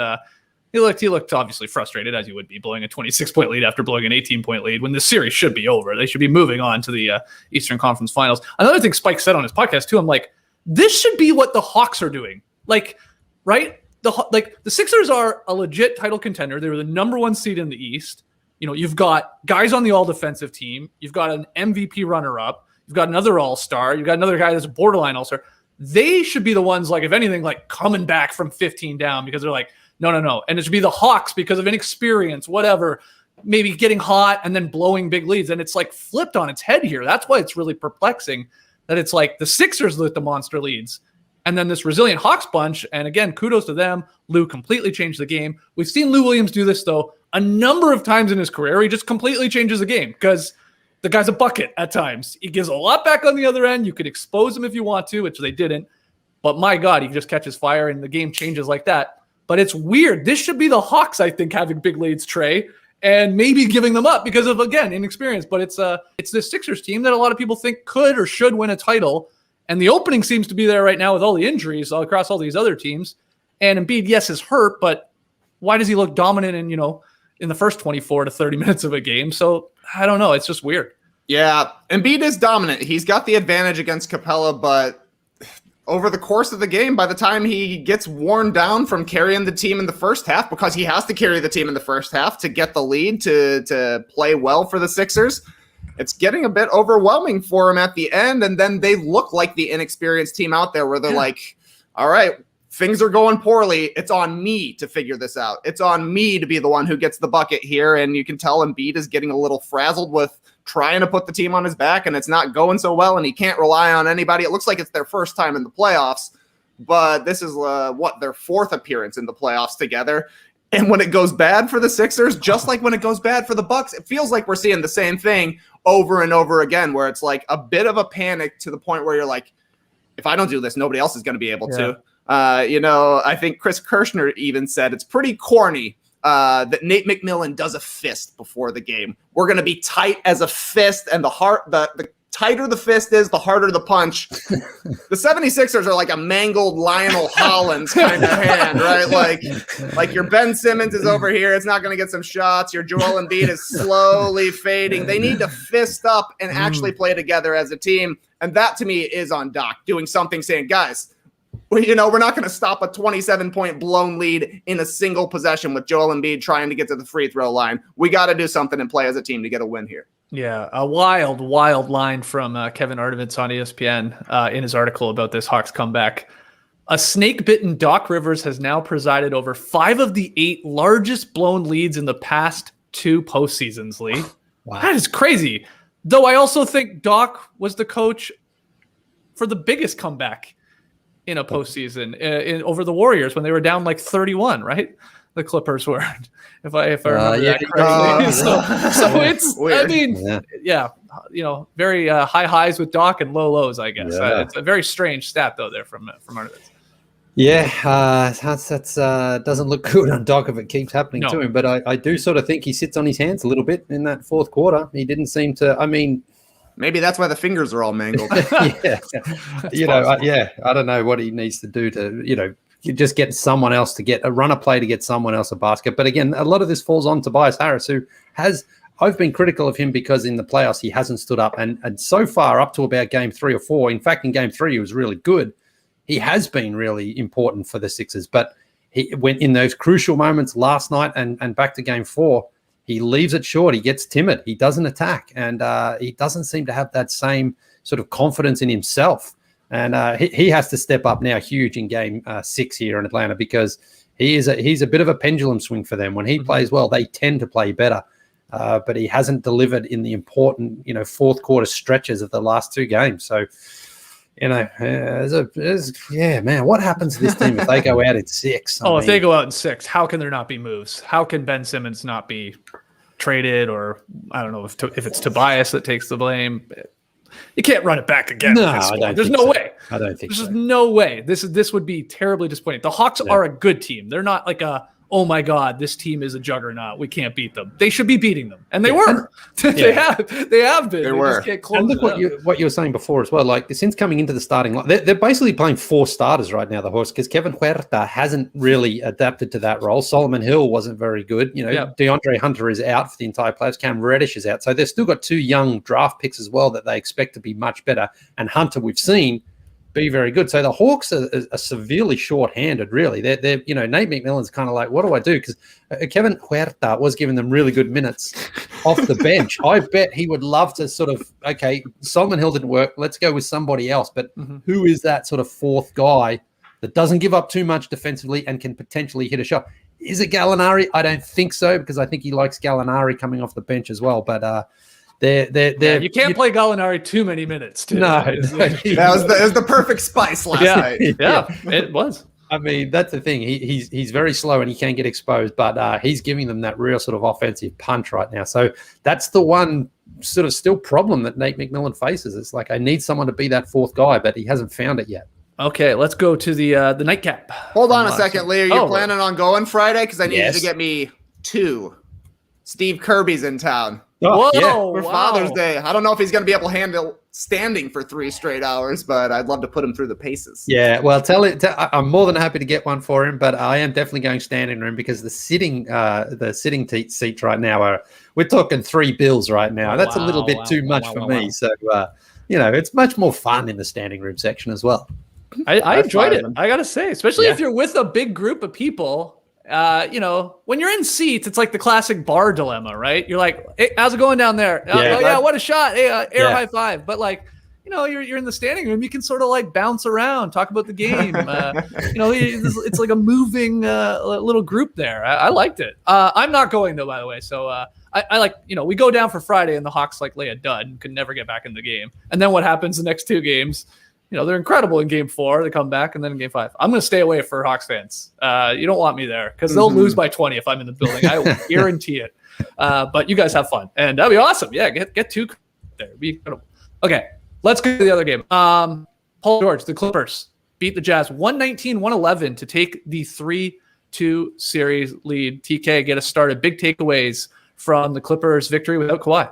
He looked obviously frustrated, as you would be, blowing a 26-point lead after blowing an 18-point lead when the series should be over. They should be moving on to the Eastern Conference Finals. Another thing Spike said on his podcast, too, I'm like, this should be what the Hawks are doing. Like, right? The Sixers are a legit title contender. They were the number 1 seed in the East. You've got guys on the all-defensive team. You've got an MVP runner-up. You've got another all-star. You've got another guy that's a borderline all-star. They should be the ones, like, if anything, like, coming back from 15 down because they're like, no. And it should be the Hawks because of inexperience, whatever, maybe getting hot and then blowing big leads. And it's like flipped on its head here. That's why it's really perplexing that it's like the Sixers lit the monster leads and then this resilient Hawks bunch. And again, kudos to them. Lou completely changed the game. We've seen Lou Williams do this, though, a number of times in his career. He just completely changes the game because the guy's a bucket at times. He gives a lot back on the other end. You could expose him if you want to, which they didn't. But my God, he just catches fire and the game changes like that. But it's weird. This should be the Hawks, I think, having big leads, Trey, and maybe giving them up because of, again, inexperience. But it's the Sixers team that a lot of people think could or should win a title. And the opening seems to be there right now with all the injuries all across all these other teams. And Embiid, yes, is hurt, but why does he look dominant in the first 24 to 30 minutes of a game? So I don't know. It's just weird. Yeah, Embiid is dominant. He's got the advantage against Capella, but over the course of the game, by the time he gets worn down from carrying the team in the first half, because he has to carry the team in the first half to get the lead to play well for the Sixers, it's getting a bit overwhelming for him at the end. And then they look like the inexperienced team out there where they're like, all right, things are going poorly. It's on me to figure this out. It's on me to be the one who gets the bucket here. And you can tell Embiid is getting a little frazzled with trying to put the team on his back, and it's not going so well, and he can't rely on anybody. It looks like it's their first time in the playoffs, but this is their 4th appearance in the playoffs together. And when it goes bad for the Sixers, just like when it goes bad for the Bucks, it feels like we're seeing the same thing over and over again, where it's like a bit of a panic to the point where you're like, if I don't do this, nobody else is going to be able to. I think Chris Kirschner even said it's pretty corny that Nate McMillan does a fist before the game. We're going to be tight as a fist, and the tighter the fist is, the harder the punch. The 76ers are like a mangled Lionel Hollins kind of hand, right? Like your Ben Simmons is over here. It's not going to get some shots. Your Joel Embiid is slowly fading. They need to fist up and actually play together as a team. And that to me is on Doc doing something, saying, guys, well, we're not going to stop a 27-point blown lead in a single possession with Joel Embiid trying to get to the free throw line. We got to do something and play as a team to get a win here. Yeah, a wild line from Kevin Arnovitz on ESPN in his article about this Hawks comeback. A snake-bitten Doc Rivers has now presided over 5 of the 8 largest blown leads in the past 2 postseasons, Lee. Wow. That is crazy. Though I also think Doc was the coach for the biggest comeback in a postseason over the Warriors when they were down like 31, right? The Clippers were, if I remember that correctly. So it's, weird. I mean, very high highs with Doc and low lows, I guess. Yeah. It's a very strange stat though there from Arnovitz. Yeah, that's doesn't look good on Doc if it keeps happening to him. But I do sort of think he sits on his hands a little bit in that fourth quarter. He didn't seem to. I mean, maybe that's why the fingers are all mangled. I don't know what he needs to do to you just get someone else to get a runner play to get someone else a basket. But again, a lot of this falls on Tobias Harris, who I've been critical of him because in the playoffs he hasn't stood up, and so far up to about game 3 or 4. In fact, in game 3 he was really good. He has been really important for the Sixers, but he went in those crucial moments last night and back to game 4. He leaves it short. He gets timid. He doesn't attack, and he doesn't seem to have that same sort of confidence in himself. And he has to step up now huge in game 6 here in Atlanta, because he's a bit of a pendulum swing for them. When he plays well, they tend to play better. But he hasn't delivered in the important, fourth quarter stretches of the last 2 games. So, man, what happens to this team if they go out in 6? If they go out in 6, how can there not be moves? How can Ben Simmons not be traded? Or I don't know if it's Tobias that takes the blame. You can't run it back again. No, I don't. There's no way. I don't think There's no way. This would be terribly disappointing. The Hawks are a good team. They're not like oh my God, this team is a juggernaut. We can't beat them. They should be beating them, and they were. They have been. They were. Just can't close and look what you were saying before as well. Like, since coming into the starting line, they're basically playing 4 starters right now. The Hawks, because Kevin Huerta hasn't really adapted to that role. Solomon Hill wasn't very good. DeAndre Hunter is out for the entire playoffs. Cam Reddish is out, so they've still got 2 young draft picks as well that they expect to be much better. And Hunter, we've seen, be very good. So the Hawks are severely short-handed, really. They're Nate McMillan's kind of like, what do I do? Because Kevin Huerta was giving them really good minutes off the bench. I bet he would love to sort of, okay, Solomon Hill didn't work. Let's go with somebody else. But who is that sort of 4th guy that doesn't give up too much defensively and can potentially hit a shot? Is it Gallinari? I don't think so, because I think he likes Gallinari coming off the bench as well. But you can't play Gallinari too many minutes. Too. No, that was the perfect spice last night. Yeah, it was. I mean, that's the thing. He's very slow and he can get exposed, but he's giving them that real sort of offensive punch right now. So that's the one sort of still problem that Nate McMillan faces. It's like, I need someone to be that 4th guy, but he hasn't found it yet. Okay, let's go to the nightcap. Hold on a second, Lee. Are you planning on going Friday? Because I need you to get me 2. Steve Kirby's in town. Whoa, for Father's Day. I don't know if he's going to be able to handle standing for 3 straight hours, but I'd love to put him through the paces. Yeah, well, I'm more than happy to get one for him, but I am definitely going standing room, because the sitting seats right now we're talking $3 right now. That's a little bit too much for me. So, it's much more fun in the standing room section as well. I enjoyed it. I got to say, especially if you're with a big group of people. When you're in seats, it's like the classic bar dilemma, right? You're like, hey, how's it going down there? What a shot. Hey, air high five. But like, you're in the standing room, you can sort of like bounce around, talk about the game. It's like a moving little group there. I liked it. I'm not going though, by the way. So I like, we go down for Friday and the Hawks like lay a dud and could never get back in the game. And then what happens the next 2 games? They're incredible in game 4. They come back, and then in game 5. I'm going to stay away for Hawks fans. You don't want me there, because they'll lose by 20 if I'm in the building. I will guarantee it. But you guys have fun, and that'll be awesome. Yeah, get 2 there. It'd be incredible. Okay, let's go to the other game. Paul George, the Clippers, beat the Jazz 119-111 to take the 3-2 series lead. TK, get us started. Big takeaways from the Clippers' victory without Kawhi.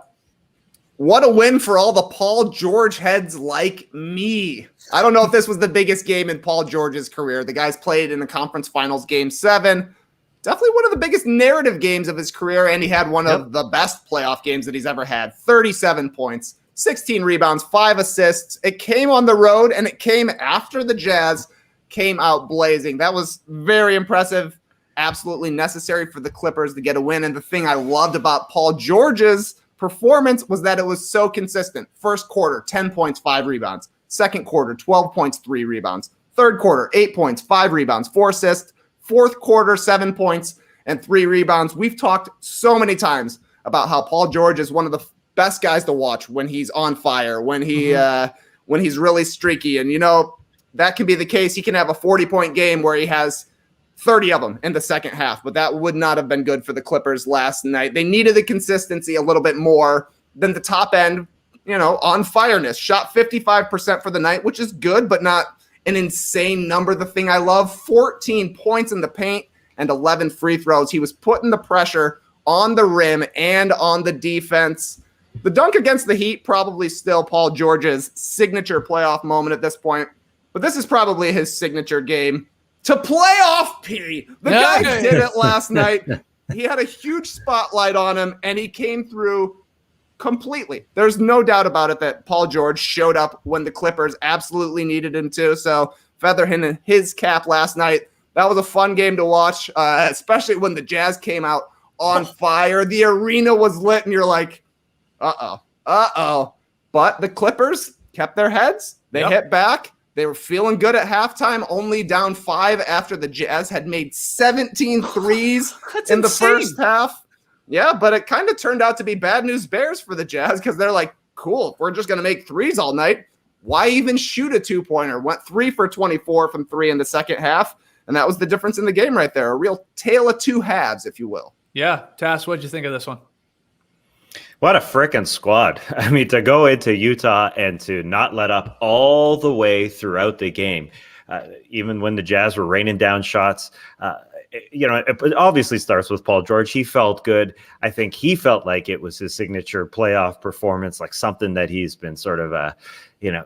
What a win for all the Paul George heads like me. I don't know if this was the biggest game in Paul George's career. The guy's played in the conference finals game 7. Definitely one of the biggest narrative games of his career, and he had one of the best playoff games that he's ever had. 37 points, 16 rebounds, 5 assists. It came on the road, and it came after the Jazz came out blazing. That was very impressive, absolutely necessary for the Clippers to get a win. And the thing I loved about Paul George's performance was that it was so consistent. First quarter, 10 points, 5 rebounds. Second quarter, 12 points, 3 rebounds. Third quarter, 8 points, 5 rebounds, 4 assists. Fourth quarter, 7 points and 3 rebounds. We've talked so many times about how Paul George is one of the best guys to watch when he's on fire, when he's really streaky. And, that can be the case. He can have a 40-point game where he has 30 of them in the second half, but that would not have been good for the Clippers last night. They needed the consistency a little bit more than the top end, on fireness. Shot 55% for the night, which is good, but not an insane number. The thing I love, 14 points in the paint and 11 free throws. He was putting the pressure on the rim and on the defense. The dunk against the Heat, probably still Paul George's signature playoff moment at this point, but this is probably his signature game. To play off P. The guy did it last night. He had a huge spotlight on him, and he came through completely. There's no doubt about it that Paul George showed up when the Clippers absolutely needed him to. So feather him in his cap last night. That was a fun game to watch, especially when the Jazz came out on fire. The arena was lit, and you're like, uh-oh. But the Clippers kept their heads. They hit back. They were feeling good at halftime, only down 5 after the Jazz had made 17 threes in the first half. Yeah, but it kind of turned out to be bad news bears for the Jazz because they're like, cool, if we're just going to make threes all night, why even shoot a 2-pointer? Went 3 for 24 from 3 in the second half, and that was the difference in the game right there. A real tale of two halves, if you will. Yeah. Tass, what'd you think of this one? What a frickin' squad. I mean, to go into Utah and to not let up all the way throughout the game, even when the Jazz were raining down shots, it obviously starts with Paul George. He felt good. I think he felt like it was his signature playoff performance, like something that he's been sort of,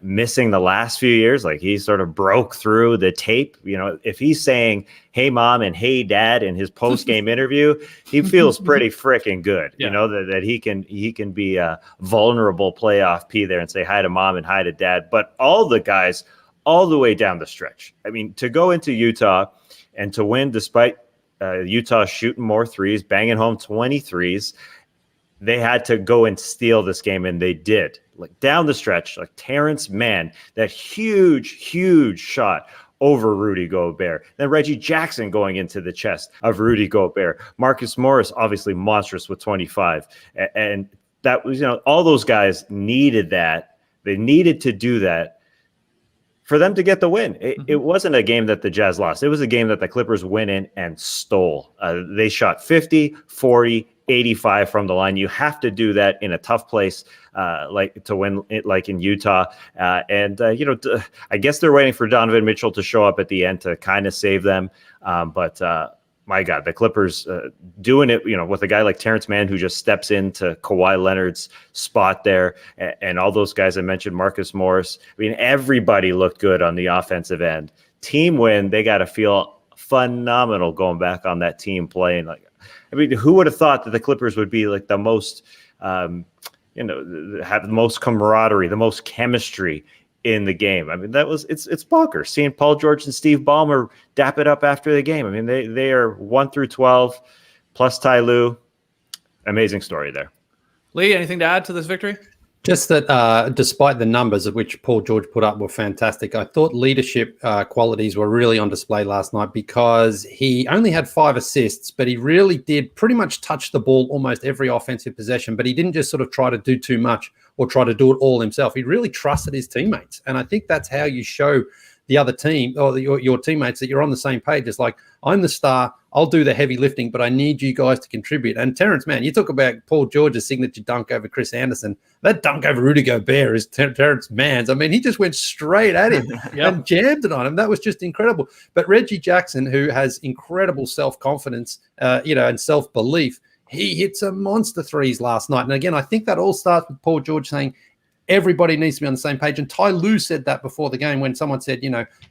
missing the last few years. Like he sort of broke through the tape. If he's saying, hey, mom and hey, dad in his post-game interview, he feels pretty freaking good. Yeah. That he can be a vulnerable playoff P there and say hi to mom and hi to dad. But all the guys all the way down the stretch. I mean, to go into Utah and to win despite Utah shooting more threes, banging home 23s, they had to go and steal this game, and they did. Like down the stretch, like Terrence Mann, that huge shot over Rudy Gobert. Then Reggie Jackson going into the chest of Rudy Gobert. Marcus Morris, obviously monstrous with 25. And that was, all those guys needed that. They needed to do that for them to get the win. It wasn't a game that the Jazz lost. It was a game that the Clippers went in and stole. They shot 50, 40, 85 from the line. You have to do that in a tough place, like to win it, like in Utah. I guess they're waiting for Donovan Mitchell to show up at the end to kind of save them. But my God, the Clippers doing it, with a guy like Terrence Mann who just steps into Kawhi Leonard's spot there, and all those guys I mentioned, Marcus Morris. I mean, everybody looked good on the offensive end. Team win, they got to feel phenomenal going back on that team playing. Like, I mean, who would have thought that the Clippers would be like the most, have the most camaraderie, the most chemistry in the game? I mean, it's bonkers seeing Paul George and Steve Ballmer dap it up after the game. I mean, they are 1 through 12 plus Ty Lue. Amazing story there. Lee, anything to add to this victory? Just that despite the numbers of which Paul George put up were fantastic, I thought leadership qualities were really on display last night because he only had 5 assists, but he really did pretty much touch the ball almost every offensive possession, but he didn't just sort of try to do too much or try to do it all himself. He really trusted his teammates. And I think that's how you show the other team or your teammates that you're on the same page. It's like, I'm the star, I'll do the heavy lifting, but I need you guys to contribute. And Terrence Mann, you talk about Paul George's signature dunk over Chris Anderson. That dunk over Rudy Gobert is Terrence Mann's. I mean, he just went straight at him and jammed it on him. That was just incredible. But Reggie Jackson, who has incredible self-confidence, and self-belief, He hit some monster threes last night. And again, I think that all starts with Paul George saying, everybody needs to be on the same page. And Ty Lue said that before the game when someone said,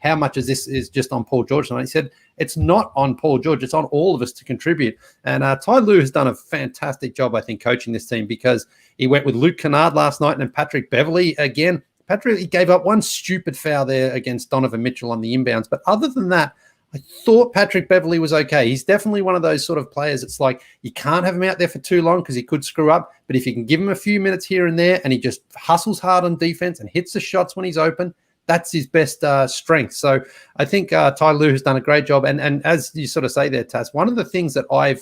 how much of this is just on Paul George? And he said, it's not on Paul George. It's on all of us to contribute. And Ty Lue has done a fantastic job, I think, coaching this team because he went with Luke Kennard last night and then Patrick Beverley again. Patrick, he gave up one stupid foul there against Donovan Mitchell on the inbounds. But other than that, I thought Patrick Beverley was okay. He's definitely one of those sort of players. It's like you can't have him out there for too long because he could screw up. But if you can give him a few minutes here and there and he just hustles hard on defense and hits the shots when he's open, that's his best strength. So I think Ty Lue has done a great job. And as you sort of say there, Tass, one of the things that I've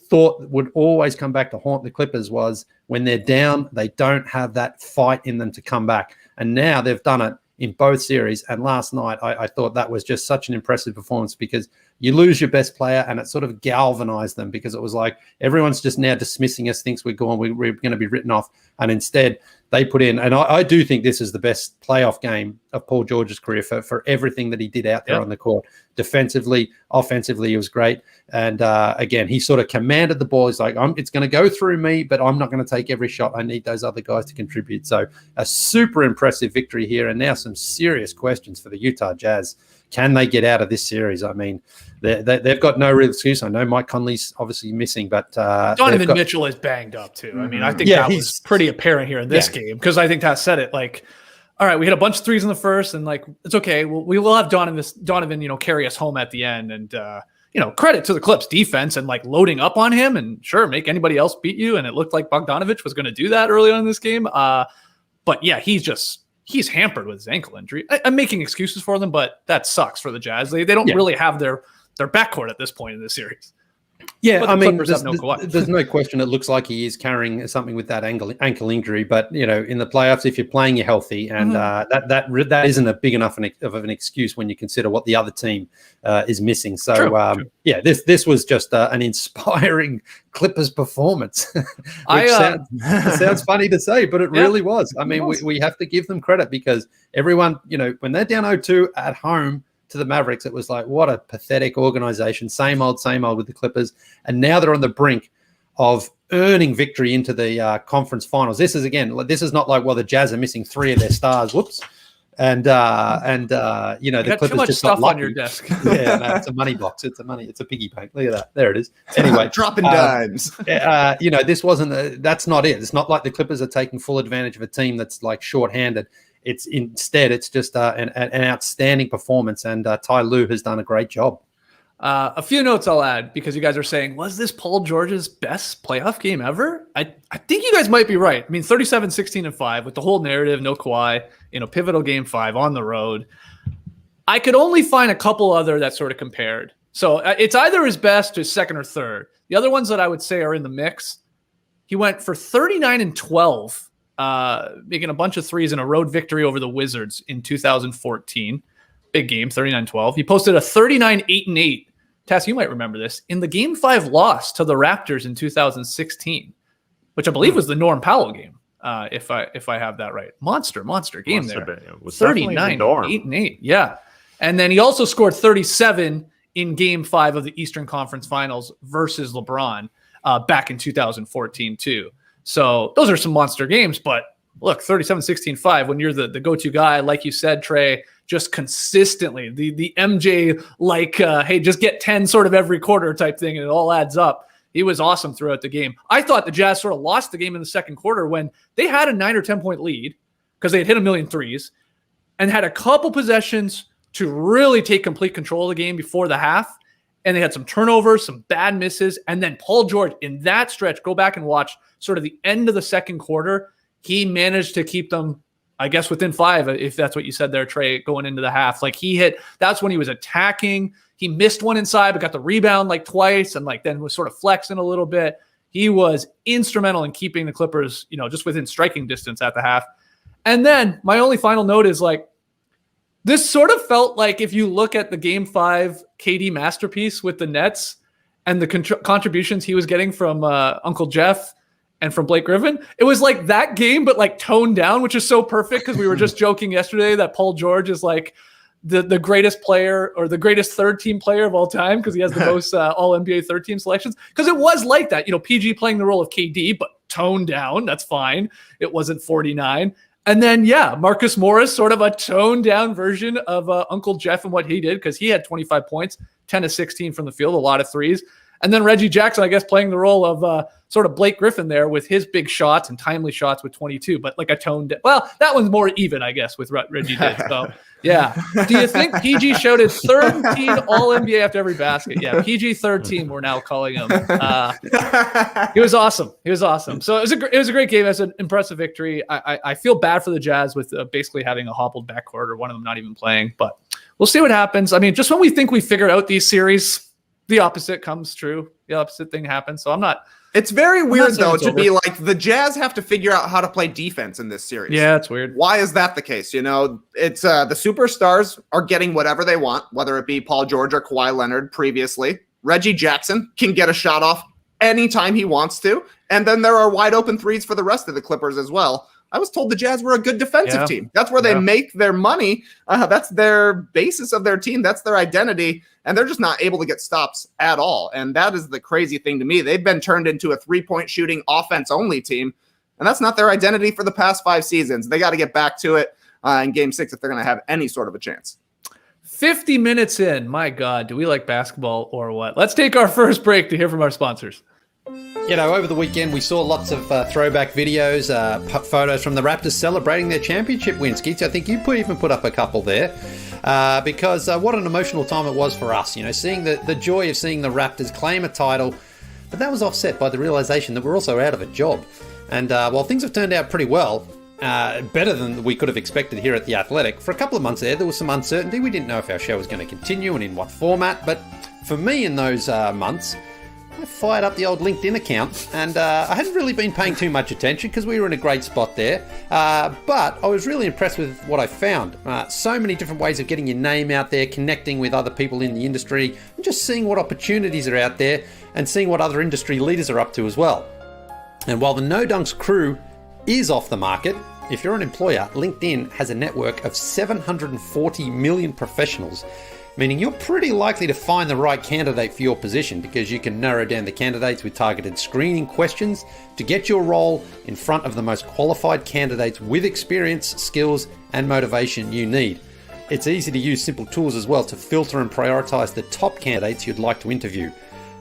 thought would always come back to haunt the Clippers was when they're down, they don't have that fight in them to come back. And now they've done it in both series. And last night, I thought that was just such an impressive performance because you lose your best player and it sort of galvanized them because it was like everyone's just now dismissing us, thinks we're gone, we're going to be written off. And instead, they put in, and I do think this is the best playoff game of Paul George's career for everything that he did out there on the court. Defensively, offensively, it was great. And again, he sort of commanded the ball. He's like, it's going to go through me, but I'm not going to take every shot. I need those other guys to contribute. So a super impressive victory here. And now some serious questions for the Utah Jazz. Can they get out of this series? I mean, they've got no real excuse. I know Mike Conley's obviously missing, but Donovan Mitchell is banged up too. I mean, I think that was pretty apparent here in this game because I think Tass said it. Like, all right, we hit a bunch of threes in the first, and like it's okay. We will have Donovan, carry us home at the end, and credit to the Clips defense and like loading up on him, and sure, make anybody else beat you. And it looked like Bogdanovich was going to do that early on in this game. But yeah, he's hampered with his ankle injury. I'm making excuses for them, but that sucks for the Jazz. They don't really have their backcourt at this point in this series. Yeah, I mean, there's no question. It looks like he is carrying something with that ankle injury. But in the playoffs, if you're playing, you're healthy, and that isn't a big enough of an excuse when you consider what the other team is missing. So true. Yeah, this was just an inspiring Clippers performance. Sounds funny to say, but it really was. I mean, we have to give them credit because everyone, when they're down 0-2 at home to the Mavericks, it was like, what a pathetic organization. Same old with the Clippers. And now they're on the brink of earning victory into the conference finals. This is not like, the Jazz are missing 3 of their stars. Whoops. And the Clippers too much just stuff got lucky. on your desk. Yeah, no, it's a money box. It's a piggy bank. Look at that. There it is. Anyway, dropping dimes. This wasn't. That's not it. It's not like the Clippers are taking full advantage of a team that's like shorthanded. It's just an outstanding performance, and Ty Lue has done a great job. A few notes I'll add because you guys are saying, was this Paul George's best playoff game ever? I think you guys might be right. I mean, 37, 16, and 5 with the whole narrative, no Kawhi, pivotal game 5 on the road. I could only find a couple other that sort of compared. So it's either his best or his second or third. The other ones that I would say are in the mix. He went for 39 and 12. Making a bunch of threes in a road victory over the Wizards in 2014. Big game, 39-12. He posted a 39-8-8. Tass, you might remember this, in the Game 5 loss to the Raptors in 2016, which I believe was the Norm Powell game, if I have that right. Monster game there. 39-8-8. Yeah. And then he also scored 37 in Game 5 of the Eastern Conference Finals versus LeBron back in 2014 too. So those are some monster games, but look, 37-16-5, when you're the go-to guy, like you said, Trey, just consistently, the MJ, like, hey, just get 10 sort of every quarter type thing, and it all adds up. He was awesome throughout the game. I thought the Jazz sort of lost the game in the second quarter when they had a 9 or 10-point lead because they had hit a million threes and had a couple possessions to really take complete control of the game before the half. And they had some turnovers, some bad misses. And then Paul George, in that stretch, go back and watch sort of the end of the second quarter. He managed to keep them, I guess, within 5, if that's what you said there, Trey, going into the half. Like that's when he was attacking. He missed one inside, but got the rebound like twice and like then was sort of flexing a little bit. He was instrumental in keeping the Clippers, just within striking distance at the half. And then my only final note is like, this sort of felt like if you look at the Game 5 KD masterpiece with the Nets and the contributions he was getting from Uncle Jeff and from Blake Griffin, it was like that game, but like toned down, which is so perfect because we were just joking yesterday that Paul George is like the greatest player or the greatest third team player of all time because he has the most all NBA third team selections. Because it was like that, PG playing the role of KD, but toned down. That's fine. It wasn't 49. And then, Marcus Morris, sort of a toned down version of Uncle Jeff and what he did because he had 25 points, 10 to 16 from the field, a lot of threes. And then Reggie Jackson, I guess, playing the role of sort of Blake Griffin there with his big shots and timely shots with 22, but like a toned. Well, that one's more even, I guess, with Reggie did. So, yeah. Do you think PG showed his third team All-NBA after every basket? Yeah, PG third team, we're now calling him. He was awesome. So it was a great game. It was an impressive victory. I feel bad for the Jazz with basically having a hobbled backcourt or one of them not even playing, but we'll see what happens. I mean, just when we think we figured out these series, the opposite comes true. The opposite thing happens. So It's very weird, though, to be like the Jazz have to figure out how to play defense in this series. Yeah, it's weird. Why is that the case? It's the superstars are getting whatever they want, whether it be Paul George or Kawhi Leonard previously. Reggie Jackson can get a shot off anytime he wants to. And then there are wide open threes for the rest of the Clippers as well. I was told the Jazz were a good defensive team. That's where they make their money. That's their basis of their team. That's their identity. And they're just not able to get stops at all. And that is the crazy thing to me. They've been turned into a three-point shooting offense-only team. And that's not their identity for the past 5 seasons. They got to get back to it in Game 6 if they're going to have any sort of a chance. 50 minutes in. My God, do we like basketball or what? Let's take our first break to hear from our sponsors. Over the weekend, we saw lots of throwback videos, photos from the Raptors celebrating their championship wins. Skeets, I think you even put up a couple there because what an emotional time it was for us, seeing the joy of seeing the Raptors claim a title, but that was offset by the realization that we're also out of a job. And while things have turned out pretty well, better than we could have expected here at The Athletic, for a couple of months there was some uncertainty. We didn't know if our show was going to continue and in what format, but for me in those months, I fired up the old LinkedIn account and I hadn't really been paying too much attention because we were in a great spot there. But I was really impressed with what I found. So many different ways of getting your name out there, connecting with other people in the industry, and just seeing what opportunities are out there and seeing what other industry leaders are up to as well. And while the No Dunks crew is off the market, if you're an employer, LinkedIn has a network of 740 million professionals, meaning you're pretty likely to find the right candidate for your position because you can narrow down the candidates with targeted screening questions to get your role in front of the most qualified candidates with experience, skills, and motivation you need. It's easy to use simple tools as well to filter and prioritize the top candidates you'd like to interview.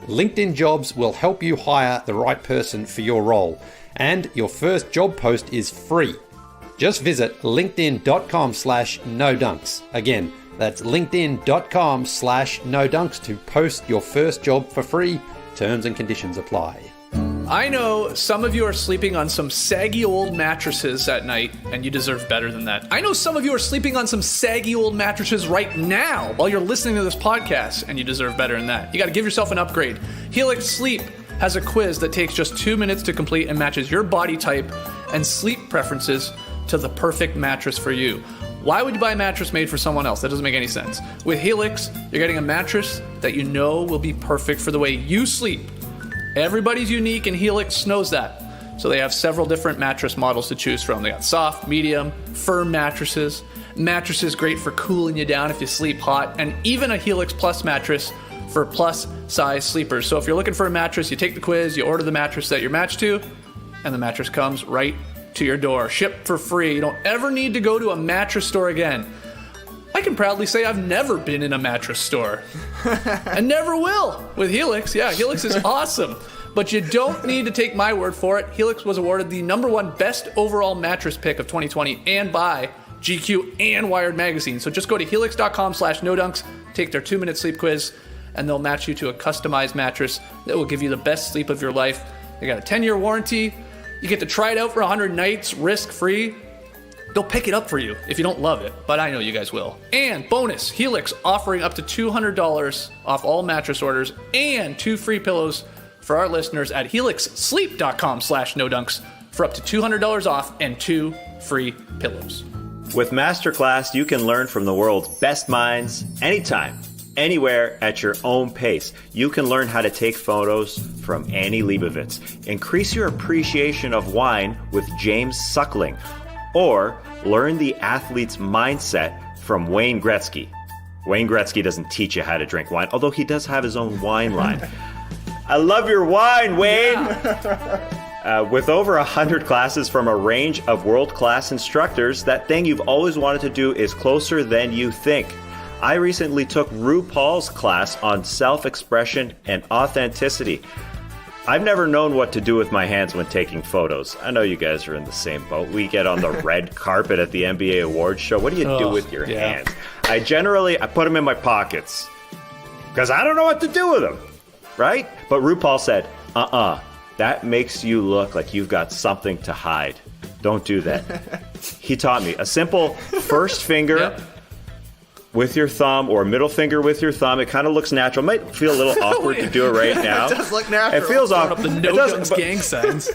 LinkedIn Jobs will help you hire the right person for your role, and your first job post is free. Just visit linkedin.com/nodunks. Again, that's linkedin.com/nodunks to post your first job for free. Terms and conditions apply. I know some of you are sleeping on some saggy old mattresses at night, and you deserve better than that. I know some of you are sleeping on some saggy old mattresses right now while you're listening to this podcast, and you deserve better than that. You got to give yourself an upgrade. Helix Sleep has a quiz that takes just 2 minutes to complete and matches your body type and sleep preferences to the perfect mattress for you. Why would you buy a mattress made for someone else? That doesn't make any sense. With Helix, you're getting a mattress that you know will be perfect for the way you sleep. Everybody's unique, and Helix knows that. So they have several different mattress models to choose from. They got soft, medium, firm mattresses. Mattresses great for cooling you down if you sleep hot, and even a Helix Plus mattress for plus size sleepers. So if you're looking for a mattress, you take the quiz, you order the mattress that you're matched to, and the mattress comes right to your door, shipped for free. You don't ever need to go to a mattress store again. I can proudly say I've never been in a mattress store and never will with Helix. Yeah, Helix is awesome, but you don't need to take my word for it. Helix was awarded the #1 best overall mattress pick of 2020 and by GQ and Wired Magazine. So just go to helix.com/nodunks, take their 2-minute sleep quiz, and they'll match you to a customized mattress that will give you the best sleep of your life. They got a 10-year warranty. You get to try it out for 100 nights, risk-free. They'll pick it up for you if you don't love it, but I know you guys will. And bonus, Helix offering up to $200 off all mattress orders and 2 free pillows for our listeners at helixsleep.com/nodunks for up to $200 off and 2 free pillows. With Masterclass, you can learn from the world's best minds anytime, anywhere, at your own pace. You can learn how to take photos from Annie Leibovitz, increase your appreciation of wine with James Suckling, or learn the athlete's mindset from Wayne Gretzky. Wayne Gretzky doesn't teach you how to drink wine, although he does have his own wine line. I love your wine, Wayne! With over 100 classes from a range of world-class instructors, that thing you've always wanted to do is closer than you think. I recently took RuPaul's class on self-expression and authenticity. I've never known what to do with my hands when taking photos. I know you guys are in the same boat. We get on the red carpet at the NBA awards show. What do you do with your hands? I put them in my pockets because I don't know what to do with them, right? But RuPaul said, that makes you look like you've got something to hide. Don't do that. He taught me a simple first finger with your thumb or middle finger with your thumb. It kind of looks natural. It might feel a little awkward to do it right now. It does look natural. It feels awkward. The no dunks gang signs.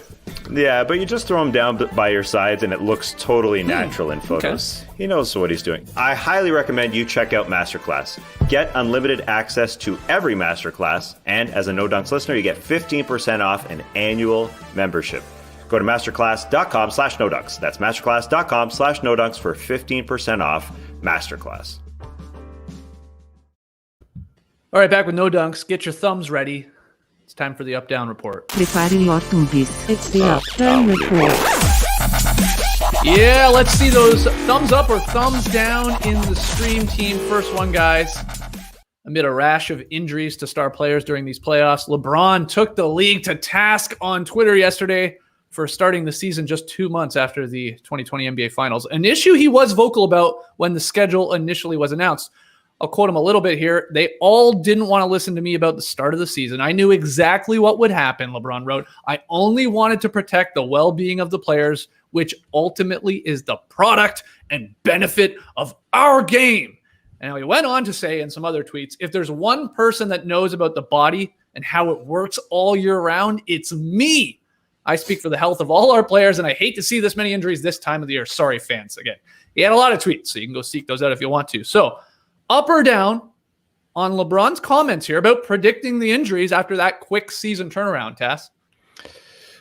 Yeah, but you just throw them down by your sides and it looks totally natural in photos. Okay. He knows what he's doing. I highly recommend you check out Masterclass. Get unlimited access to every Masterclass, and as a No Dunks listener, you get 15% off an annual membership. Go to masterclass.com/nodunks. That's masterclass.com/nodunks for 15% off Masterclass. All right, back with No Dunks. Get your thumbs ready. It's time for the Up-Down Report. Prepare your tubis. It's the Up-Down Report. Yeah, let's see those thumbs up or thumbs down in the stream team. First one, guys. Amid a rash of injuries to star players during these playoffs, LeBron took the league to task on Twitter yesterday for starting the season just 2 months after the 2020 NBA Finals, an issue he was vocal about when the schedule initially was announced. I'll quote him a little bit here. They all didn't want to listen to me about the start of the season. I knew exactly what would happen, LeBron wrote. I only wanted to protect the well-being of the players, which ultimately is the product and benefit of our game. And he went on to say in some other tweets, if there's one person that knows about the body and how it works all year round, it's me. I speak for the health of all our players, and I hate to see this many injuries this time of the year. Sorry, fans. Again, he had a lot of tweets, so you can go seek those out if you want to. So, up or down on LeBron's comments here about predicting the injuries after that quick season turnaround, Tass?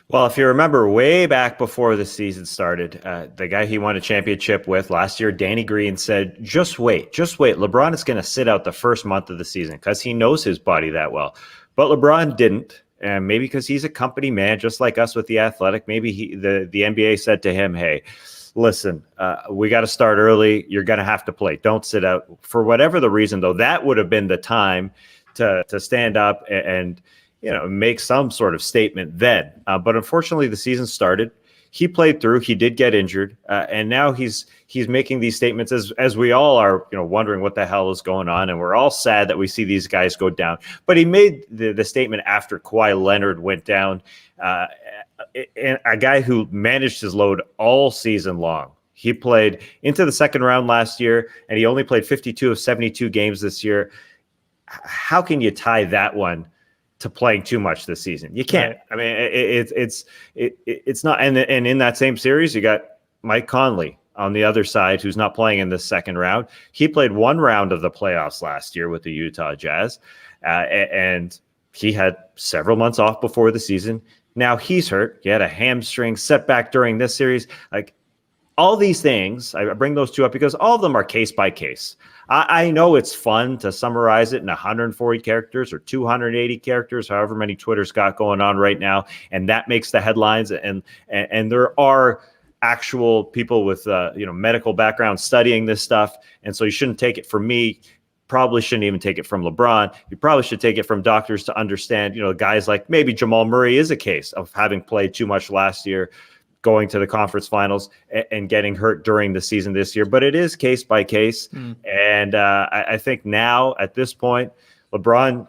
Well, if you remember way back before the season started, the guy he won a championship with last year, Danny Green, said, just wait. LeBron is going to sit out the first month of the season because he knows his body that well. But LeBron didn't, and maybe because he's a company man, just like us with The Athletic. Maybe the NBA said to him, hey, listen, we got to start early. You're going to have to play. Don't sit out. For whatever the reason, though, that would have been the time to stand up and make some sort of statement then. But unfortunately, the season started. He played through. He did get injured, and now he's making these statements as we all are, wondering what the hell is going on, and we're all sad that we see these guys go down. But he made the statement after Kawhi Leonard went down. A guy who managed his load all season long. He played into the second round last year, and he only played 52 of 72 games this year. How can you tie that one to playing too much this season? You can't. Right. I mean, it's not. And in that same series, you got Mike Conley on the other side, who's not playing in the second round. He played one round of the playoffs last year with the Utah Jazz, and he had several months off before the season. Now he's hurt. He had a hamstring setback during this series. Like all these things, I bring those two up because all of them are case by case. I know it's fun to summarize it in 140 characters or 280 characters, however many Twitter's got going on right now, and that makes the headlines. And there are actual people with medical background studying this stuff, and so you shouldn't take it from me. Probably shouldn't even take it from LeBron. You probably should take it from doctors to understand, guys like maybe Jamal Murray is a case of having played too much last year, going to the conference finals and getting hurt during the season this year. But it is case by case. And I think now at this point, LeBron,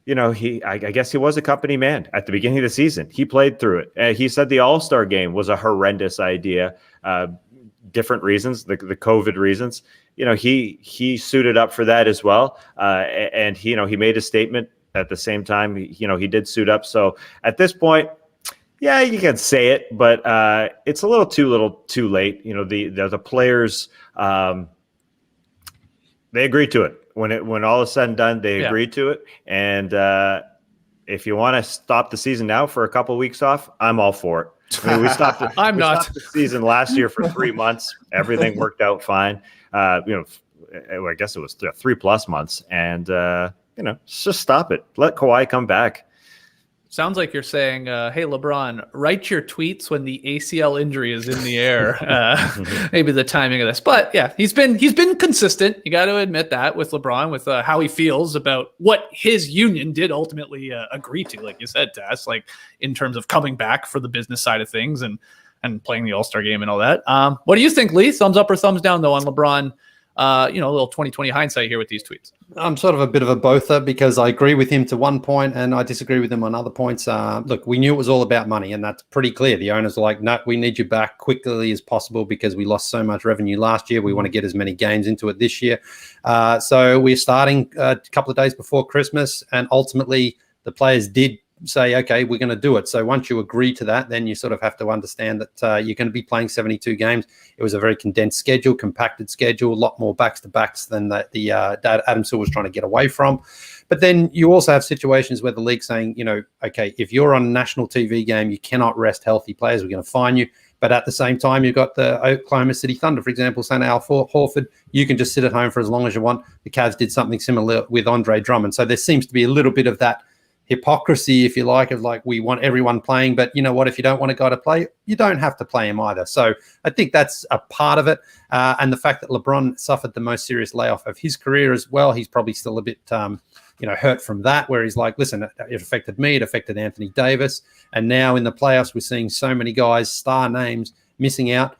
I guess he was a company man at the beginning of the season. He played through it. He said the All-Star game was a horrendous idea. Different reasons, the COVID reasons. He suited up for that as well. And he made a statement at the same time. He did suit up. So at this point, yeah, you can say it, but it's a little too late. The players, they agreed to it when all is said and done. They agreed to it, and if you want to stop the season now for a couple of weeks off, I'm all for it. I mean, we stopped the season last year for 3 months. Everything worked out fine. I guess it was 3+ months, and just stop it. Let Kawhi come back. Sounds like you're saying, hey, LeBron, write your tweets when the ACL injury is in the air. Maybe the timing of this. But yeah, he's been consistent. You got to admit that with LeBron, with how he feels about what his union did ultimately agree to, like you said, Taz, like in terms of coming back for the business side of things and playing the All-Star game and all that. What do you think, Lee? Thumbs up or thumbs down, though, on LeBron? A little 2020 hindsight here with these tweets. I'm sort of a bit of a bother because I agree with him to one point and I disagree with him on other points. Look, we knew it was all about money, and that's pretty clear. The owners are like, no, we need you back quickly as possible because we lost so much revenue last year. We want to get as many games into it this year. So we're starting a couple of days before Christmas, and ultimately the players did say, okay, we're going to do it. So once you agree to that, then you sort of have to understand that you're going to be playing 72 games. It was a very condensed schedule, compacted schedule, a lot more backs-to-backs than the Adam Silver was trying to get away from. But then you also have situations where the league's saying, okay, if you're on a national TV game, you cannot rest healthy players. We're going to fine you. But at the same time, you've got the Oklahoma City Thunder, for example, saying Al Horford, you can just sit at home for as long as you want. The Cavs did something similar with Andre Drummond. So there seems to be a little bit of that hypocrisy, if you like, of like, we want everyone playing, but you know what, if you don't want a guy to play, you don't have to play him either. So I think that's a part of it. And the fact that LeBron suffered the most serious layoff of his career as well, he's probably still a bit, hurt from that, where he's like, listen, it affected me, it affected Anthony Davis. And now in the playoffs, we're seeing so many guys, star names, missing out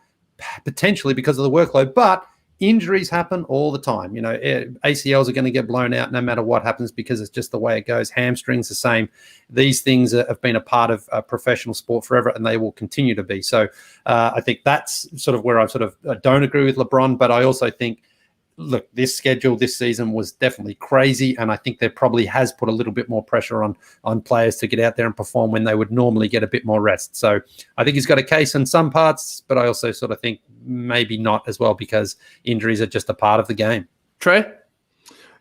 potentially because of the workload, but injuries happen all the time. ACLs are going to get blown out no matter what happens because it's just the way it goes. Hamstrings the same. These things have been a part of professional sport forever, and they will continue to be. So I think that's sort of where I don't agree with LeBron, but I also think, look, this schedule this season was definitely crazy, and I think there probably has put a little bit more pressure on players to get out there and perform when they would normally get a bit more rest. So I think he's got a case in some parts, but I also sort of think maybe not as well, because injuries are just a part of the game. Trey?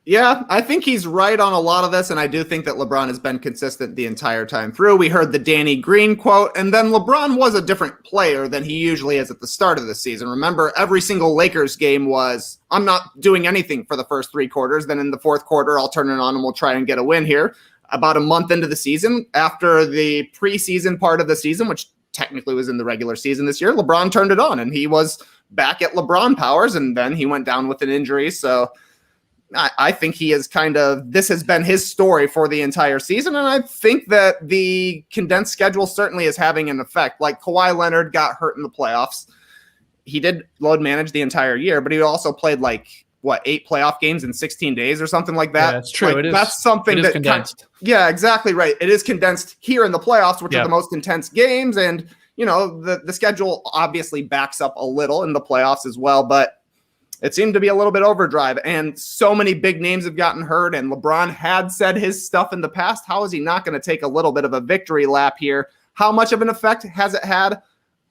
Yeah, I think he's right on a lot of this, and I do think that LeBron has been consistent the entire time through. We heard the Danny Green quote, and then LeBron was a different player than he usually is at the start of the season. Remember, every single Lakers game was, I'm not doing anything for the first 3 quarters, then in the fourth quarter, I'll turn it on and we'll try and get a win here. About a month into the season, after the preseason part of the season, which technically was in the regular season this year, LeBron turned it on, and he was back at LeBron powers, and then he went down with an injury, so I think he is this has been his story for the entire season, and I think that the condensed schedule certainly is having an effect. Like Kawhi Leonard got hurt in the playoffs. He did load manage the entire year, but he also played 8 playoff games in 16 days or something like that. Yeah, that's true. That's something that condensed. Yeah, exactly right. It is condensed here in the playoffs, which are the most intense games, and the schedule obviously backs up a little in the playoffs as well, but it seemed to be a little bit overdrive, and so many big names have gotten hurt, and LeBron had said his stuff in the past. How is he not going to take a little bit of a victory lap here? How much of an effect has it had?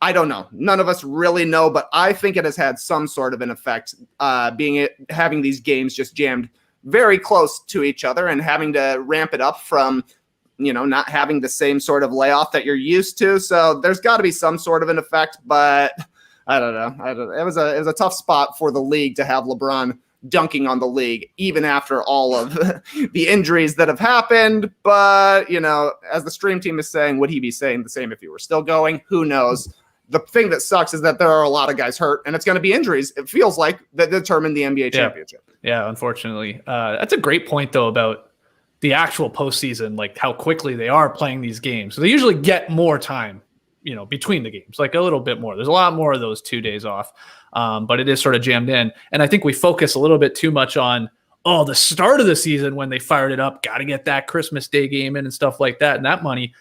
I don't know. None of us really know, but I think it has had some sort of an effect, having these games just jammed very close to each other and having to ramp it up from, not having the same sort of layoff that you're used to. So there's got to be some sort of an effect, but I don't know. It was a tough spot for the league to have LeBron dunking on the league, even after all of the injuries that have happened. But, as the stream team is saying, would he be saying the same if he were still going? Who knows? The thing that sucks is that there are a lot of guys hurt, and it's going to be injuries, it feels like, that determine the NBA championship. Yeah, unfortunately. That's a great point, though, about the actual postseason, like how quickly they are playing these games. So they usually get more time, between the games, like a little bit more. There's a lot more of those 2 days off, but it is sort of jammed in. And I think we focus a little bit too much on, the start of the season when they fired it up, got to get that Christmas Day game in and stuff like that and that money.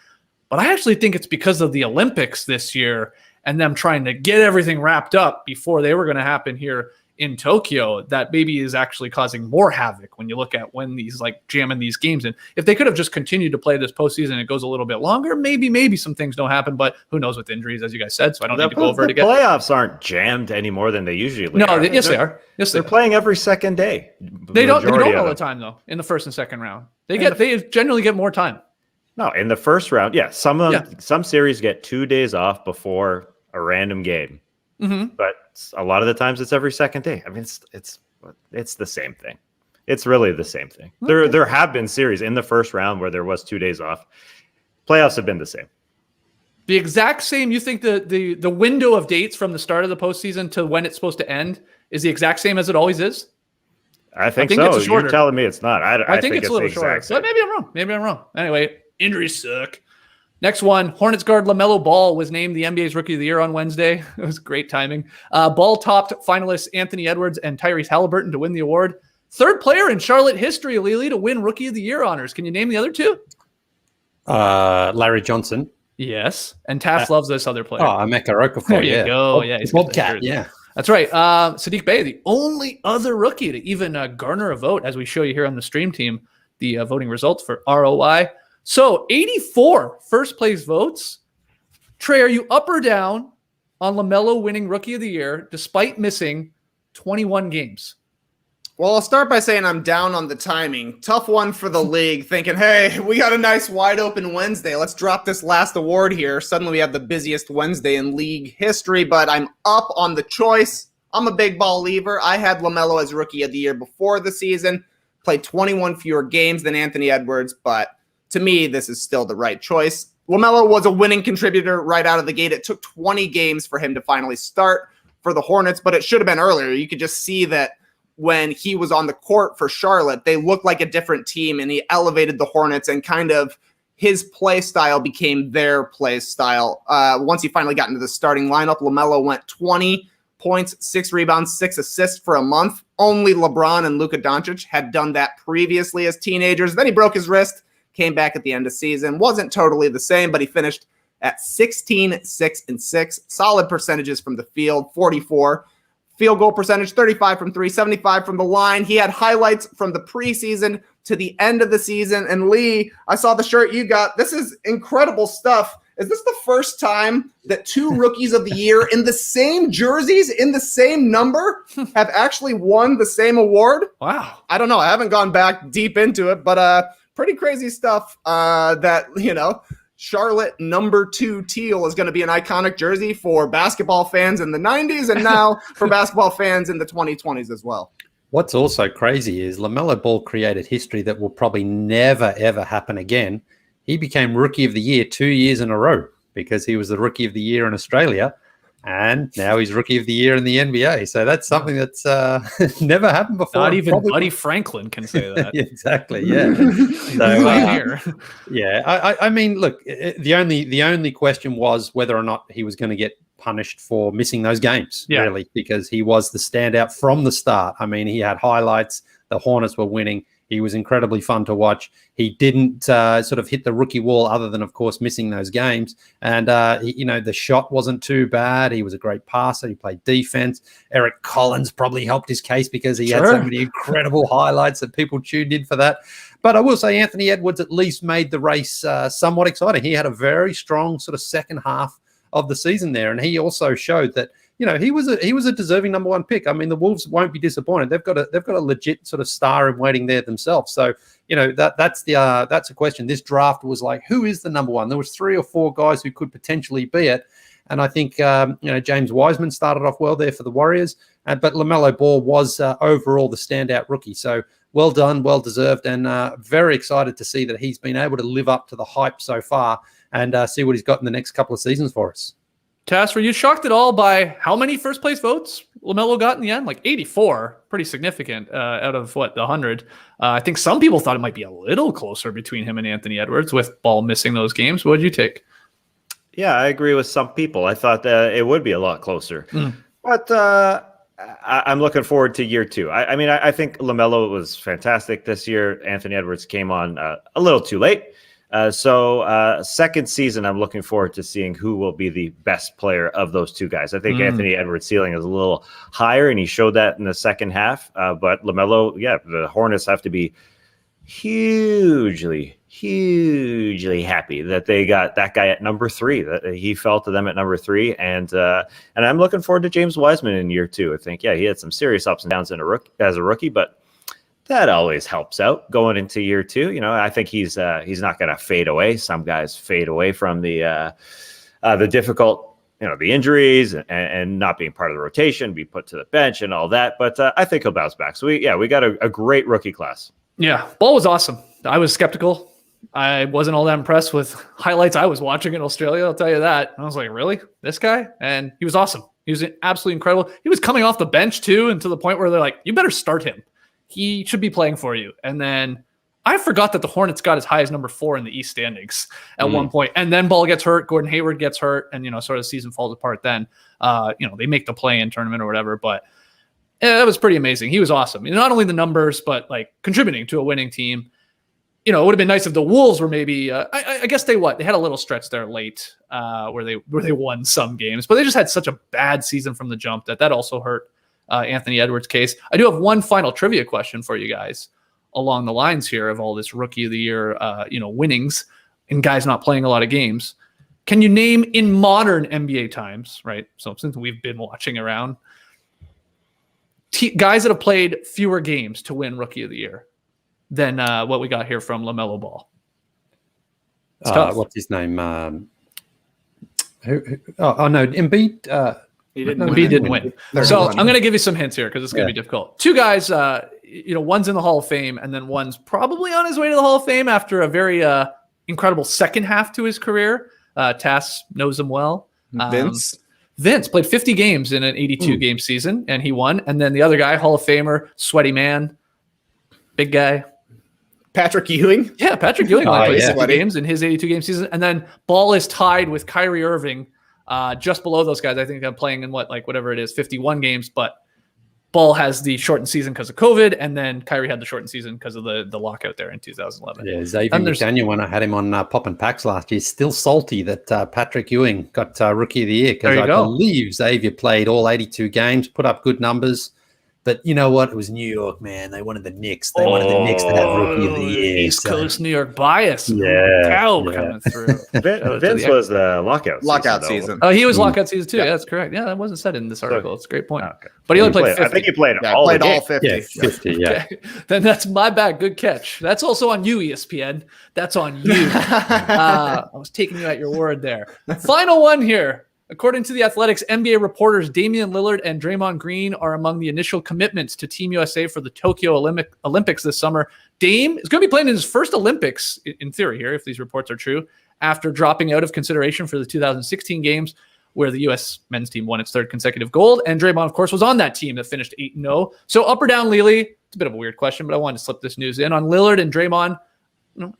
But I actually think it's because of the Olympics this year and them trying to get everything wrapped up before they were going to happen here in Tokyo that maybe is actually causing more havoc when you look at when these jamming these games in. If they could have just continued to play this postseason, it goes a little bit longer. Maybe some things don't happen, but who knows with injuries, as you guys said. So I don't need to go over it again. The playoffs aren't jammed any more than they usually are. No, yes, they are. Yes, they're playing every second day. They don't all the time though. In the first and second round, they generally get more time. No, in the first round, some series get 2 days off before a random game. but a lot of the times it's every second day. I mean, it's the same thing. It's really the same thing. Okay. There have been series in the first round where there was 2 days off. Playoffs have been the same. The exact same. You think the window of dates from the start of the postseason to when it's supposed to end is the exact same as it always is? I think so. You're telling me it's not. I think it's a little shorter. But maybe I'm wrong. Anyway, injuries suck. Next one, Hornets guard LaMelo Ball was named the NBA's Rookie of the Year on Wednesday. It was great timing. Ball topped finalists Anthony Edwards and Tyrese Halliburton to win the award. Third player in Charlotte history, Lily, to win Rookie of the Year honors. Can you name the other two? Larry Johnson. Yes. And Taft loves this other player. Emeka Okafor. There you go. Yeah, he's Bobcat. Yeah. That's right. Sadiq Bey, the only other rookie to even garner a vote, as we show you here on the stream team, the voting results for ROI. So 84 first place votes. Trey, are you up or down on LaMelo winning Rookie of the Year despite missing 21 games? Well, I'll start by saying I'm down on the timing. Tough one for the league, thinking, hey, we got a nice wide open Wednesday. Let's drop this last award here. Suddenly we have the busiest Wednesday in league history, but I'm up on the choice. I'm a big ball believer. I had LaMelo as Rookie of the Year before the season, played 21 fewer games than Anthony Edwards, but to me, this is still the right choice. LaMelo was a winning contributor right out of the gate. It took 20 games for him to finally start for the Hornets, but it should have been earlier. You could just see that when he was on the court for Charlotte, they looked like a different team, and he elevated the Hornets, and kind of his play style became their play style. Once he finally got into the starting lineup, LaMelo went 20 points, 6 rebounds, 6 assists for a month. Only LeBron and Luka Doncic had done that previously as teenagers. Then he broke his wrist, came back at the end of season. Wasn't totally the same, but he finished at 16, 6, and 6. Solid percentages from the field, 44. Field goal percentage, 35 from 3, 75 from the line. He had highlights from the preseason to the end of the season. And Lee, I saw the shirt you got. This is incredible stuff. Is this the first time that 2 Rookies of the Year in the same jerseys, in the same number, have actually won the same award? Wow. I don't know. I haven't gone back deep into it, but pretty crazy stuff that, Charlotte number 2 teal is going to be an iconic jersey for basketball fans in the 90s and now for basketball fans in the 2020s as well. What's also crazy is LaMelo Ball created history that will probably never, ever happen again. He became Rookie of the Year 2 years in a row because he was the Rookie of the Year in Australia, and now he's Rookie of the Year in the NBA. So that's something that's never happened before. Not even Buddy Franklin can say that. Exactly, yeah. I mean, look, the only question was whether or not he was going to get punished for missing those games, really, because he was the standout from the start. I mean, he had highlights. The Hornets were winning. He was incredibly fun to watch. He didn't sort of hit the rookie wall other than, of course, missing those games. And, the shot wasn't too bad. He was a great passer. He played defense. Eric Collins probably helped his case because he had so many incredible highlights that people tuned in for that. But I will say Anthony Edwards at least made the race somewhat exciting. He had a very strong sort of second half of the season there. And he also showed that, he was a deserving number 1 pick. I mean, the Wolves won't be disappointed. They've got a legit sort of star in waiting there themselves. So, that's a question. This draft was like, who is the number 1? There was 3 or 4 guys who could potentially be it. And I think, James Wiseman started off well there for the Warriors, but LaMelo Ball was overall the standout rookie. So well done, well deserved, and very excited to see that he's been able to live up to the hype so far and see what he's got in the next couple of seasons for us. Tass, were you shocked at all by how many first place votes LaMelo got in the end? Like 84, pretty significant out of the 100. I think some people thought it might be a little closer between him and Anthony Edwards with Ball missing those games. What did you take? Yeah, I agree with some people. I thought that it would be a lot closer. But I'm looking forward to year 2. I think LaMelo was fantastic this year. Anthony Edwards came on a little too late. So second season, I'm looking forward to seeing who will be the best player of those 2 guys. I think Anthony Edwards' ceiling is a little higher, and he showed that in the second half. But LaMelo, the Hornets have to be hugely happy that they got that guy at number 3, that he fell to them at number 3. And I'm looking forward to James Wiseman in year 2. I think, he had some serious ups and downs as a rookie, but that always helps out going into year 2. I think he's not going to fade away. Some guys fade away from the difficult the injuries and not being part of the rotation, be put to the bench and all that. But I think he'll bounce back. So we got a great rookie class. Yeah, Ball was awesome. I was skeptical. I wasn't all that impressed with highlights I was watching in Australia, I'll tell you that. I was like, really? This guy? And he was awesome. He was absolutely incredible. He was coming off the bench, too, and to the point where they're like, you better start him. He should be playing for you. And then I forgot that the Hornets got as high as number 4 in the East standings at one point. And then Ball gets hurt. Gordon Hayward gets hurt. And, sort of the season falls apart then. They make the play-in tournament or whatever. But that was pretty amazing. He was awesome. Not only the numbers, but, contributing to a winning team. It would have been nice if the Wolves were maybe I guess they had a little stretch there late where they won some games, but they just had such a bad season from the jump that also hurt Anthony Edwards' case. I do have one final trivia question for you guys along the lines here of all this rookie of the year winnings and guys not playing a lot of games. Can you name in modern NBA times, right? So since we've been watching around, guys that have played fewer games to win rookie of the year than what we got here from LaMelo Ball. What's his name? Oh no, Embiid. Embiid didn't win. So I'm going to give you some hints here because it's going to be difficult. Two guys, one's in the Hall of Fame, and then one's probably on his way to the Hall of Fame after a very incredible second half to his career. Tass knows him well. Vince played 50 games in an 82-game season, and he won. And then the other guy, Hall of Famer, sweaty man, big guy. Patrick Ewing? Yeah, Patrick Ewing only played 60 games in his 82-game season. And then Ball is tied with Kyrie Irving just below those guys. I think I'm playing in whatever it is, 51 games. But Ball has the shortened season because of COVID, and then Kyrie had the shortened season because of the lockout there in 2011. Yeah, Xavier McDaniel, when I had him on Pop and Packs last year, still salty that Patrick Ewing got Rookie of the Year because I believe Xavier played all 82 games, put up good numbers. But you know what? It was New York, man. They wanted the Knicks. They wanted the Knicks to have Rookie of the Year. East Coast New York bias. Coming through. Vince was the lockout season. Oh, he was lockout season too. Yeah, that's correct. Yeah, that wasn't said in this article. It's a great point. Okay. But he only played 50. I think he played all 50. Yeah, 50, yeah. Okay. Then that's my bad. Good catch. That's also on you, ESPN. That's on you. I was taking you at your word there. Final one here. According to The Athletic's NBA reporters, Damian Lillard and Draymond Green are among the initial commitments to Team USA for the Tokyo Olympics this summer. Dame is going to be playing in his first Olympics, in theory here, if these reports are true, after dropping out of consideration for the 2016 games, where the U.S. men's team won its third consecutive gold. And Draymond, of course, was on that team that finished 8-0. So up or down, Lily? It's a bit of a weird question, but I wanted to slip this news in. On Lillard and Draymond,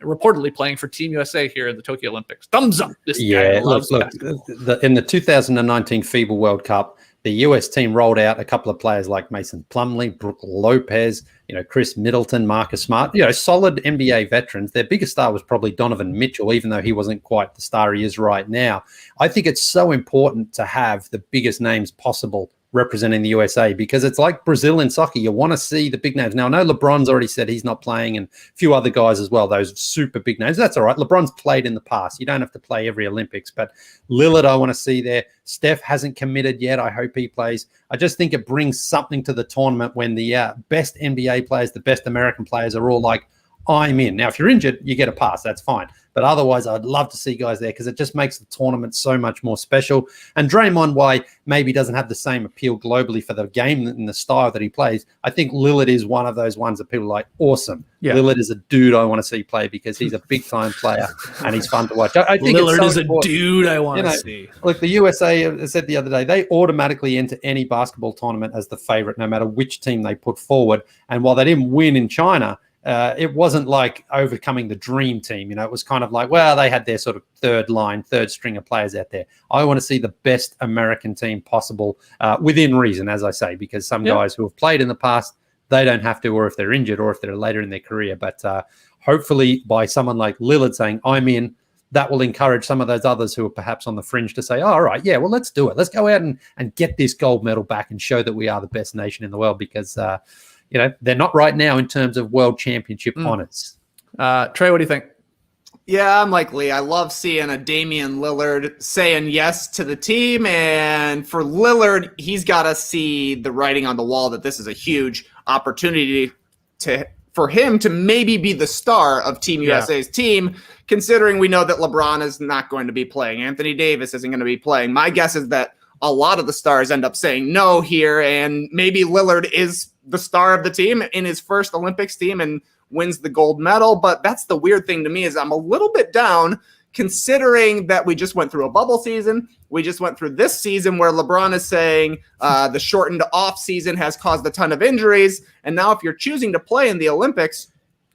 reportedly playing for Team USA here at the Tokyo Olympics. Thumbs up. This guy loves basketball. In the 2019 FIBA World Cup, the US team rolled out a couple of players like Mason Plumlee, Brook Lopez, Chris Middleton, Marcus Smart, solid NBA veterans. Their biggest star was probably Donovan Mitchell, even though he wasn't quite the star he is right now. I think it's so important to have the biggest names possible representing the USA because it's like Brazil in soccer. You want to see the big names. Now, I know LeBron's already said he's not playing and a few other guys as well, those super big names. That's all right. LeBron's played in the past. You don't have to play every Olympics, but Lillard, I want to see there. Steph hasn't committed yet. I hope he plays. I just think it brings something to the tournament when the best NBA players, the best American players are all like, I'm in. Now, if you're injured, you get a pass. That's fine. But otherwise, I'd love to see guys there because it just makes the tournament so much more special. And Draymond, why maybe doesn't have the same appeal globally for the game and the style that he plays, I think Lillard is one of those ones that people are like, awesome. Yeah. Lillard is a dude I want to see play because he's a big-time player and he's fun to watch. I think Lillard is a dude I want to see. Look, the USA said the other day, they automatically enter any basketball tournament as the favorite no matter which team they put forward. And while they didn't win in China, it wasn't like overcoming the dream team. It was kind of like, well, they had their sort of third string of players out there. I want to see the best American team possible within reason, as I say, because some guys who have played in the past, they don't have to, or if they're injured or if they're later in their career. But hopefully by someone like Lillard saying, I'm in, that will encourage some of those others who are perhaps on the fringe to say, all right, yeah, well, let's do it. Let's go out and get this gold medal back and show that we are the best nation in the world because they're not right now in terms of world championship honors. Trey, what do you think? Yeah, I'm like Lee. I love seeing a Damian Lillard saying yes to the team. And for Lillard, he's got to see the writing on the wall that this is a huge opportunity for him to maybe be the star of Team USA's team, considering we know that LeBron is not going to be playing. Anthony Davis isn't going to be playing. My guess is that a lot of the stars end up saying no here, and maybe Lillard is the star of the team in his first Olympics team and wins the gold medal. But that's the weird thing to me, is I'm a little bit down considering that we just went through a bubble season. We just went through this season where LeBron is saying the shortened off season has caused a ton of injuries. And now if you're choosing to play in the Olympics,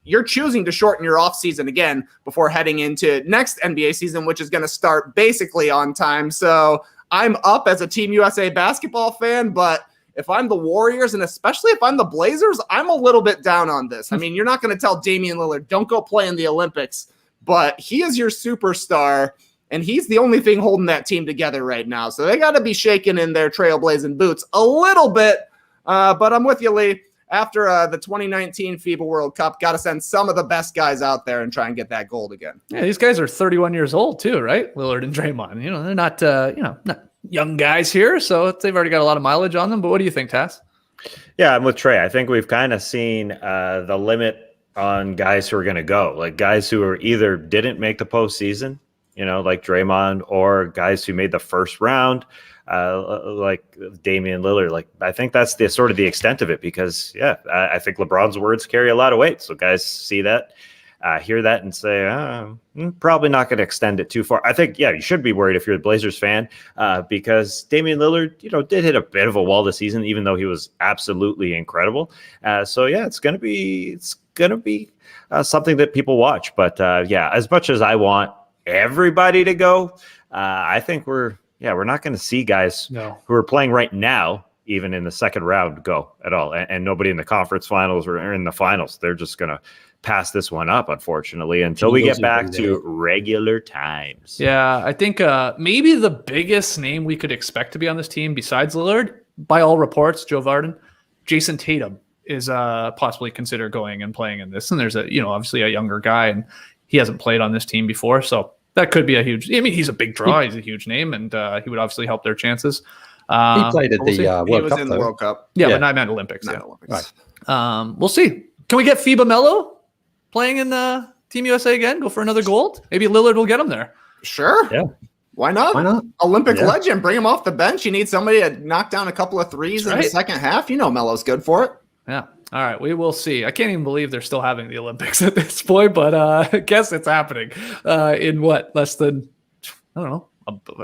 you're choosing to shorten your off season again before heading into next NBA season, which is going to start basically on time. So I'm up as a Team USA basketball fan, but if I'm the Warriors, and especially if I'm the Blazers, I'm a little bit down on this. I mean, you're not going to tell Damian Lillard, don't go play in the Olympics, but he is your superstar, and he's the only thing holding that team together right now. So they got to be shaking in their trailblazing boots a little bit. But I'm with you, Lee. After the 2019 FIBA World Cup, got to send some of the best guys out there and try and get that gold again. Yeah, these guys are 31 years old too, right? Lillard and Draymond. They're not, not young guys here, so they've already got a lot of mileage on them. But what do you think, Tass? Yeah, I'm with Trey. I think we've kind of seen the limit on guys who are going to go, like guys who are either didn't make the postseason, like Draymond, or guys who made the first round, like Damian Lillard. Like, I think that's the sort of the extent of it, because I think LeBron's words carry a lot of weight. So guys see that, hear that, and say, probably not going to extend it too far. I think, you should be worried if you're a Blazers fan, because Damian Lillard, did hit a bit of a wall this season, even though he was absolutely incredible. So it's going to be something that people watch. But as much as I want everybody to go, I think we're not going to see guys who are playing right now, even in the second round, go at all. And nobody in the conference finals or in the finals. They're just going to pass this one up, unfortunately, until we get back to regular times. Yeah, I think maybe the biggest name we could expect to be on this team besides Lillard, by all reports, Joe Varden, Jason Tatum is possibly considered going and playing in this. And there's obviously a younger guy, and he hasn't played on this team before. So that could be a huge, he's a big draw. He's a huge name, and he would obviously help their chances. He played at the World Cup. In the World Cup. Yeah, but I meant Olympics. Olympics. Right. We'll see. Can we get FIBA Melo playing in Team USA again? Go for another gold? Maybe Lillard will get him there. Sure. Yeah. Why not? Olympic legend. Bring him off the bench. You need somebody to knock down a couple of threes in the second half. Melo's good for it. Yeah. All right. We will see. I can't even believe they're still having the Olympics at this point, but I guess it's happening in less than, I don't know,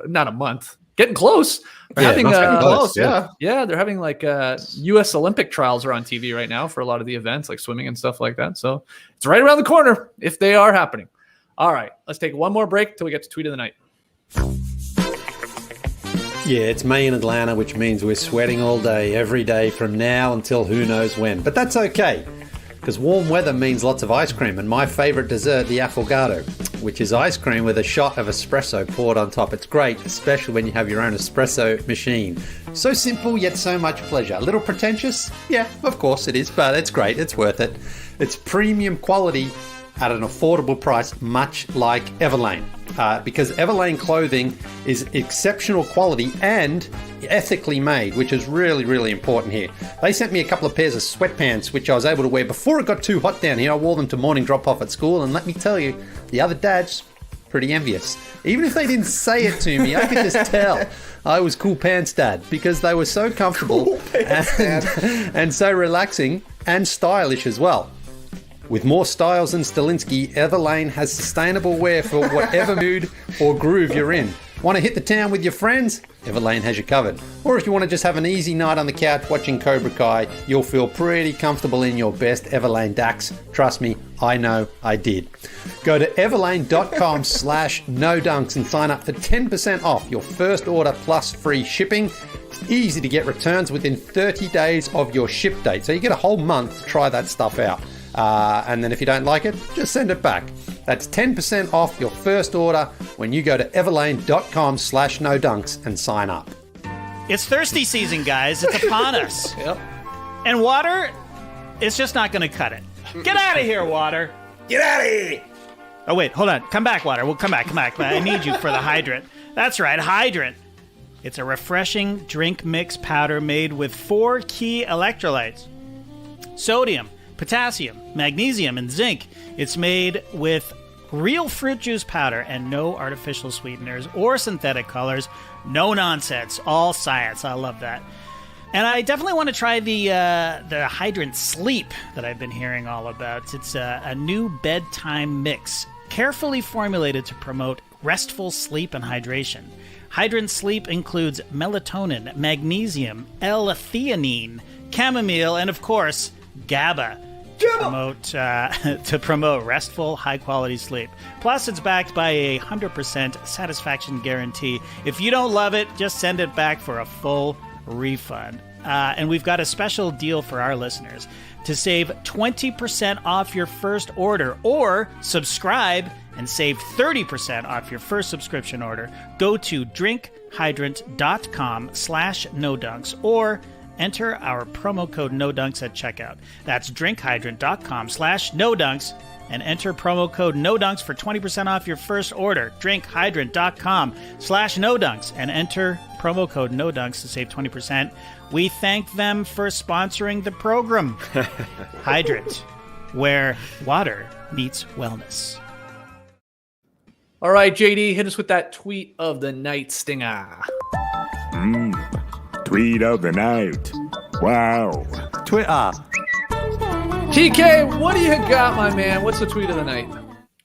not a month. Getting close. They're having close. Yeah, they're having U.S. Olympic trials are on TV right now for a lot of the events, like swimming and stuff like that. So it's right around the corner if they are happening. All right, let's take one more break till we get to Tweet of the Night. Yeah, it's May in Atlanta, which means we're sweating all day, every day from now until who knows when. But that's okay, because warm weather means lots of ice cream, and my favorite dessert, the affogato, which is ice cream with a shot of espresso poured on top. It's great, especially when you have your own espresso machine. So simple, yet so much pleasure. A little pretentious? Yeah, of course it is, but it's great. It's worth it. It's premium quality at an affordable price, much like Everlane. Because Everlane clothing is exceptional quality and ethically made, which is really, really important here. They sent me a couple of pairs of sweatpants, which I was able to wear before it got too hot down here. I wore them to morning drop-off at school, and let me tell you, the other dads, pretty envious. Even if they didn't say it to me, I could just tell I was cool pants dad, because they were so comfortable and so relaxing and stylish as well. With more styles than Stilinski, Everlane has sustainable wear for whatever mood or groove you're in. Want to hit the town with your friends? Everlane has you covered. Or if you want to just have an easy night on the couch watching Cobra Kai, you'll feel pretty comfortable in your best Everlane Dax. Trust me, I know I did. Go to everlane.com/nodunks and sign up for 10% off your first order plus free shipping. It's easy to get returns within 30 days of your ship date. So you get a whole month to try that stuff out. And then if you don't like it, just send it back. That's 10% off your first order when you go to everlane.com/nodunks and sign up. It's thirsty season, guys. It's upon us. Yep. And water, it's just not going to cut it. Get out of here, water. Get out of here. Oh, wait, hold on. Come back, water. We'll come back. I need you for the hydrant. That's right, hydrant. It's a refreshing drink mix powder made with 4 key electrolytes: sodium, potassium, magnesium, and zinc. It's made with real fruit juice powder and no artificial sweeteners or synthetic colors. No nonsense, all science. I love that. And I definitely want to try the Hydrant Sleep that I've been hearing all about. It's a new bedtime mix, carefully formulated to promote restful sleep and hydration. Hydrant Sleep includes melatonin, magnesium, L-theanine, chamomile, and of course, GABA. To promote restful, high-quality sleep. Plus, it's backed by a 100% satisfaction guarantee. If you don't love it, just send it back for a full refund. And we've got a special deal for our listeners. To save 20% off your first order or subscribe and save 30% off your first subscription order, go to drinkhydrant.com/nodunks or enter our promo code NODUNKS at checkout. That's drinkhydrant.com/NODUNKS and enter promo code NODUNKS for 20% off your first order. drinkhydrant.com/NODUNKS and enter promo code NODUNKS to save 20%. We thank them for sponsoring the program. Hydrant, where water meets wellness. All right, JD, hit us with that tweet of the night stinger. Tweet of the night. Wow. Twitter. TK, what do you got, my man? What's the tweet of the night?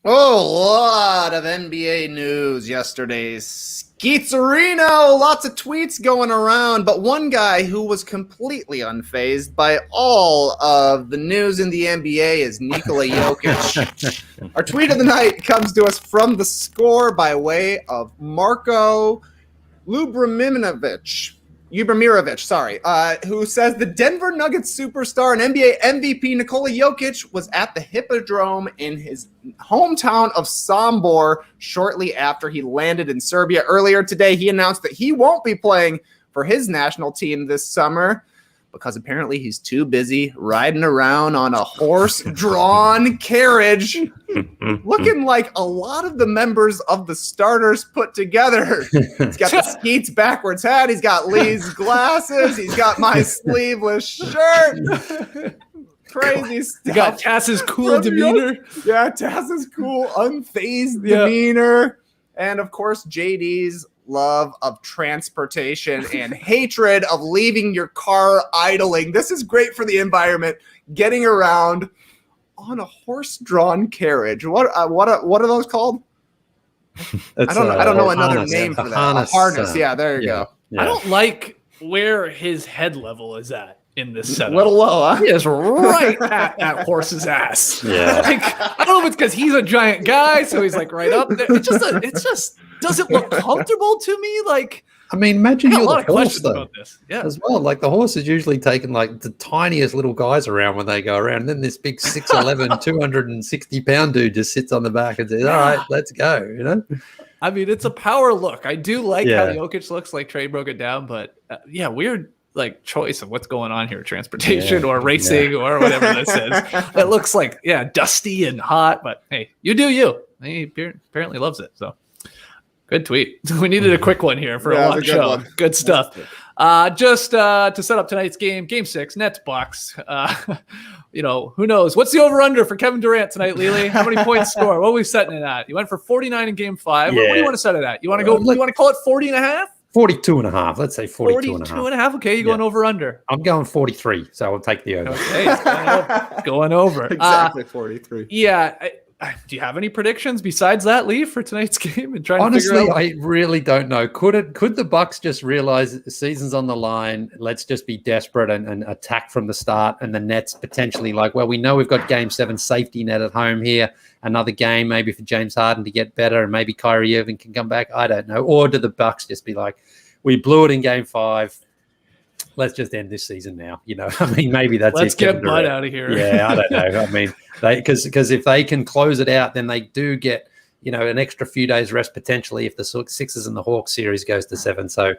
Oh, a lot of NBA news yesterday. Skeetzerino, lots of tweets going around, but one guy who was completely unfazed by all of the news in the NBA is Nikola Jokic. Our tweet of the night comes to us from The Score by way of Marko Ljubramirovic, who says the Denver Nuggets superstar and NBA MVP Nikola Jokic was at the Hippodrome in his hometown of Sombor shortly after he landed in Serbia. Earlier today, he announced that he won't be playing for his national team this summer because apparently he's too busy riding around on a horse-drawn carriage, looking like a lot of the members of the starters put together. He's got the Skeets backwards hat. He's got Lee's glasses. He's got my sleeveless shirt. Crazy stuff. You got Tass's cool demeanor. Yeah, Tass's cool, unfazed demeanor. And, of course, JD's love of transportation and hatred of leaving your car idling. This is great for the environment. Getting around on a horse-drawn carriage. What are those called? I don't know another name for that. A harness. Yeah, there you go. Yeah. I don't like where his head level is at in this setup. A little low, huh? He is right at that horse's ass. Yeah. Like, I don't know if it's because he's a giant guy, so he's like right up there. It's just doesn't look comfortable to me. Like, I mean, imagine you're the horse, though, about this. Yeah. as well. Like, the horse is usually taking, like, the tiniest little guys around when they go around. And then this big 6'11", 260-pound dude just sits on the back and says, all right, let's go, you know? I mean, it's a power look. I do like how Jokic looks, like Trey broke it down, but weird like choice of what's going on here, transportation or racing or whatever this is. It looks like, dusty and hot, but hey, you do you. He apparently loves it, so. Good tweet. We needed a quick one here for a long show. One. Good stuff. Just to set up tonight's game 6, Nets Bucks. Who knows? What's the over/under for Kevin Durant tonight, Lily? How many points score? What are we setting it at? You went for 49 in game 5. Yeah. What do you want to set it at? You want to go? You want to call it 40.5? 42.5. Let's say 42.5. Okay, you going over/under? I'm going 43, so I'll take the over. Okay, going over. Exactly 43. Yeah. Do you have any predictions besides that, Lee, for tonight's game? And trying Honestly, to figure out? I really don't know. Could the Bucks just realize the season's on the line? Let's just be desperate and attack from the start. And the Nets potentially we know we've got Game 7 safety net at home here. Another game maybe for James Harden to get better, and maybe Kyrie Irving can come back. I don't know. Or do the Bucks just be like, we blew it in Game 5. Let's just end this season now. I mean, maybe that's Let's get Bud out of here. Yeah, I don't know. I mean, because if they can close it out, then they do get, an extra few days rest potentially if the Sixers and the Hawks series goes to 7. So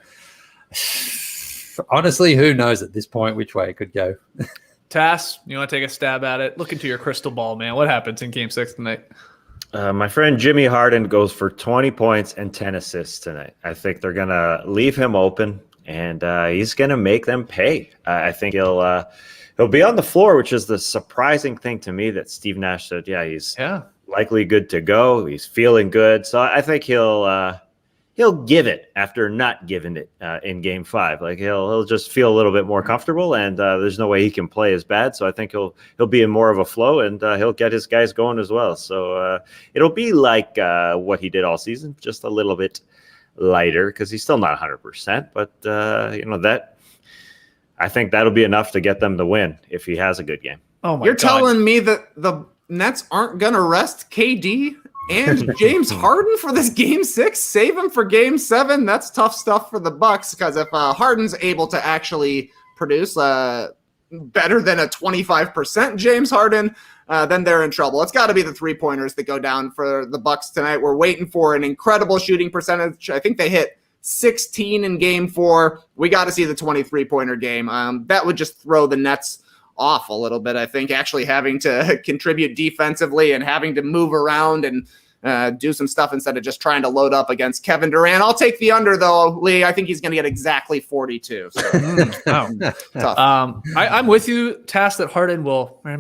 honestly, who knows at this point which way it could go. Tass, you want to take a stab at it? Look into your crystal ball, man. What happens in Game 6 tonight? My friend Jimmy Harden goes for 20 points and 10 assists tonight. I think they're going to leave him open, and he's going to make them pay. I think he'll He'll be on the floor, which is the surprising thing to me that Steve Nash said, he's likely good to go. He's feeling good. So I think he'll give it after not giving it in Game 5. Like he'll just feel a little bit more comfortable, and there's no way he can play as bad. So I think he'll be in more of a flow, and he'll get his guys going as well. So it'll be like what he did all season, just a little bit lighter because he's still not 100%. But that I think that'll be enough to get them to win if he has a good game. Oh my! You're God. telling me that the Nets aren't gonna rest KD and James Harden for this Game 6? Save him for Game 7. That's tough stuff for the Bucks, because if Harden's able to actually produce better than a 25% James Harden, then they're in trouble. It's got to be the 3-pointers that go down for the Bucks tonight. We're waiting for an incredible shooting percentage. I think they hit 16 in Game 4. We got to see the 23-pointer game. That would just throw the Nets off a little bit, I think, actually having to contribute defensively and having to move around and do some stuff instead of just trying to load up against Kevin Durant. I'll take the under, though, Lee. I think he's going to get exactly 42. So. Tough. I'm with you, Tass, that Harden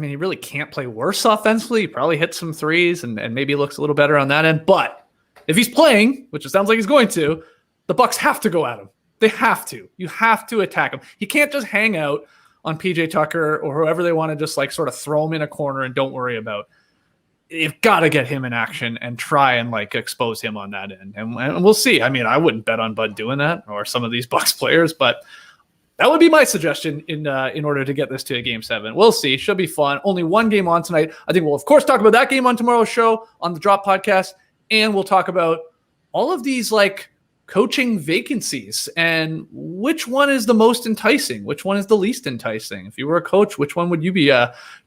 he really can't play worse offensively. He probably hits some threes and maybe looks a little better on that end. But if he's playing, which it sounds like he's going to, the Bucks have to go at him. They have to. You have to attack him. He can't just hang out on PJ Tucker or whoever they want to just sort of throw him in a corner and don't worry about. You've got to get him in action and try and expose him on that end. And we'll see. I mean, I wouldn't bet on Bud doing that or some of these Bucks players, but that would be my suggestion in order to get this to a Game 7. We'll see. Should be fun. Only one game on tonight. I think we'll, of course, talk about that game on tomorrow's show on the Drop Podcast. And we'll talk about all of these coaching vacancies and which one is the most enticing, which one is the least enticing. If you were a coach, which one would you be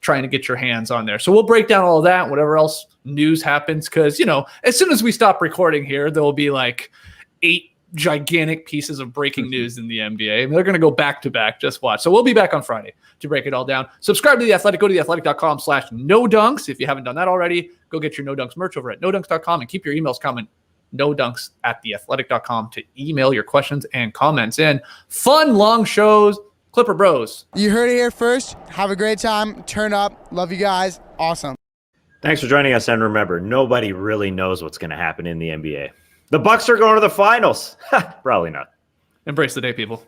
trying to get your hands on there? So we'll break down all of that, whatever else news happens, because as soon as we stop recording here, there will be 8 gigantic pieces of breaking news in the NBA. They're going to go back to back. Just watch. So we'll be back on Friday to break it all down. Subscribe to The Athletic. Go to theathletic.com/nodunks. If you haven't done that already, go get your No Dunks merch over at nodunks.com and keep your emails coming. nodunks@theathletic.com to email your questions and comments in. Fun, long shows. Clipper Bros. You heard it here first. Have a great time. Turn up. Love you guys. Awesome. Thanks for joining us. And remember, nobody really knows what's going to happen in the NBA. The Bucks are going to the finals. Probably not. Embrace the day, people.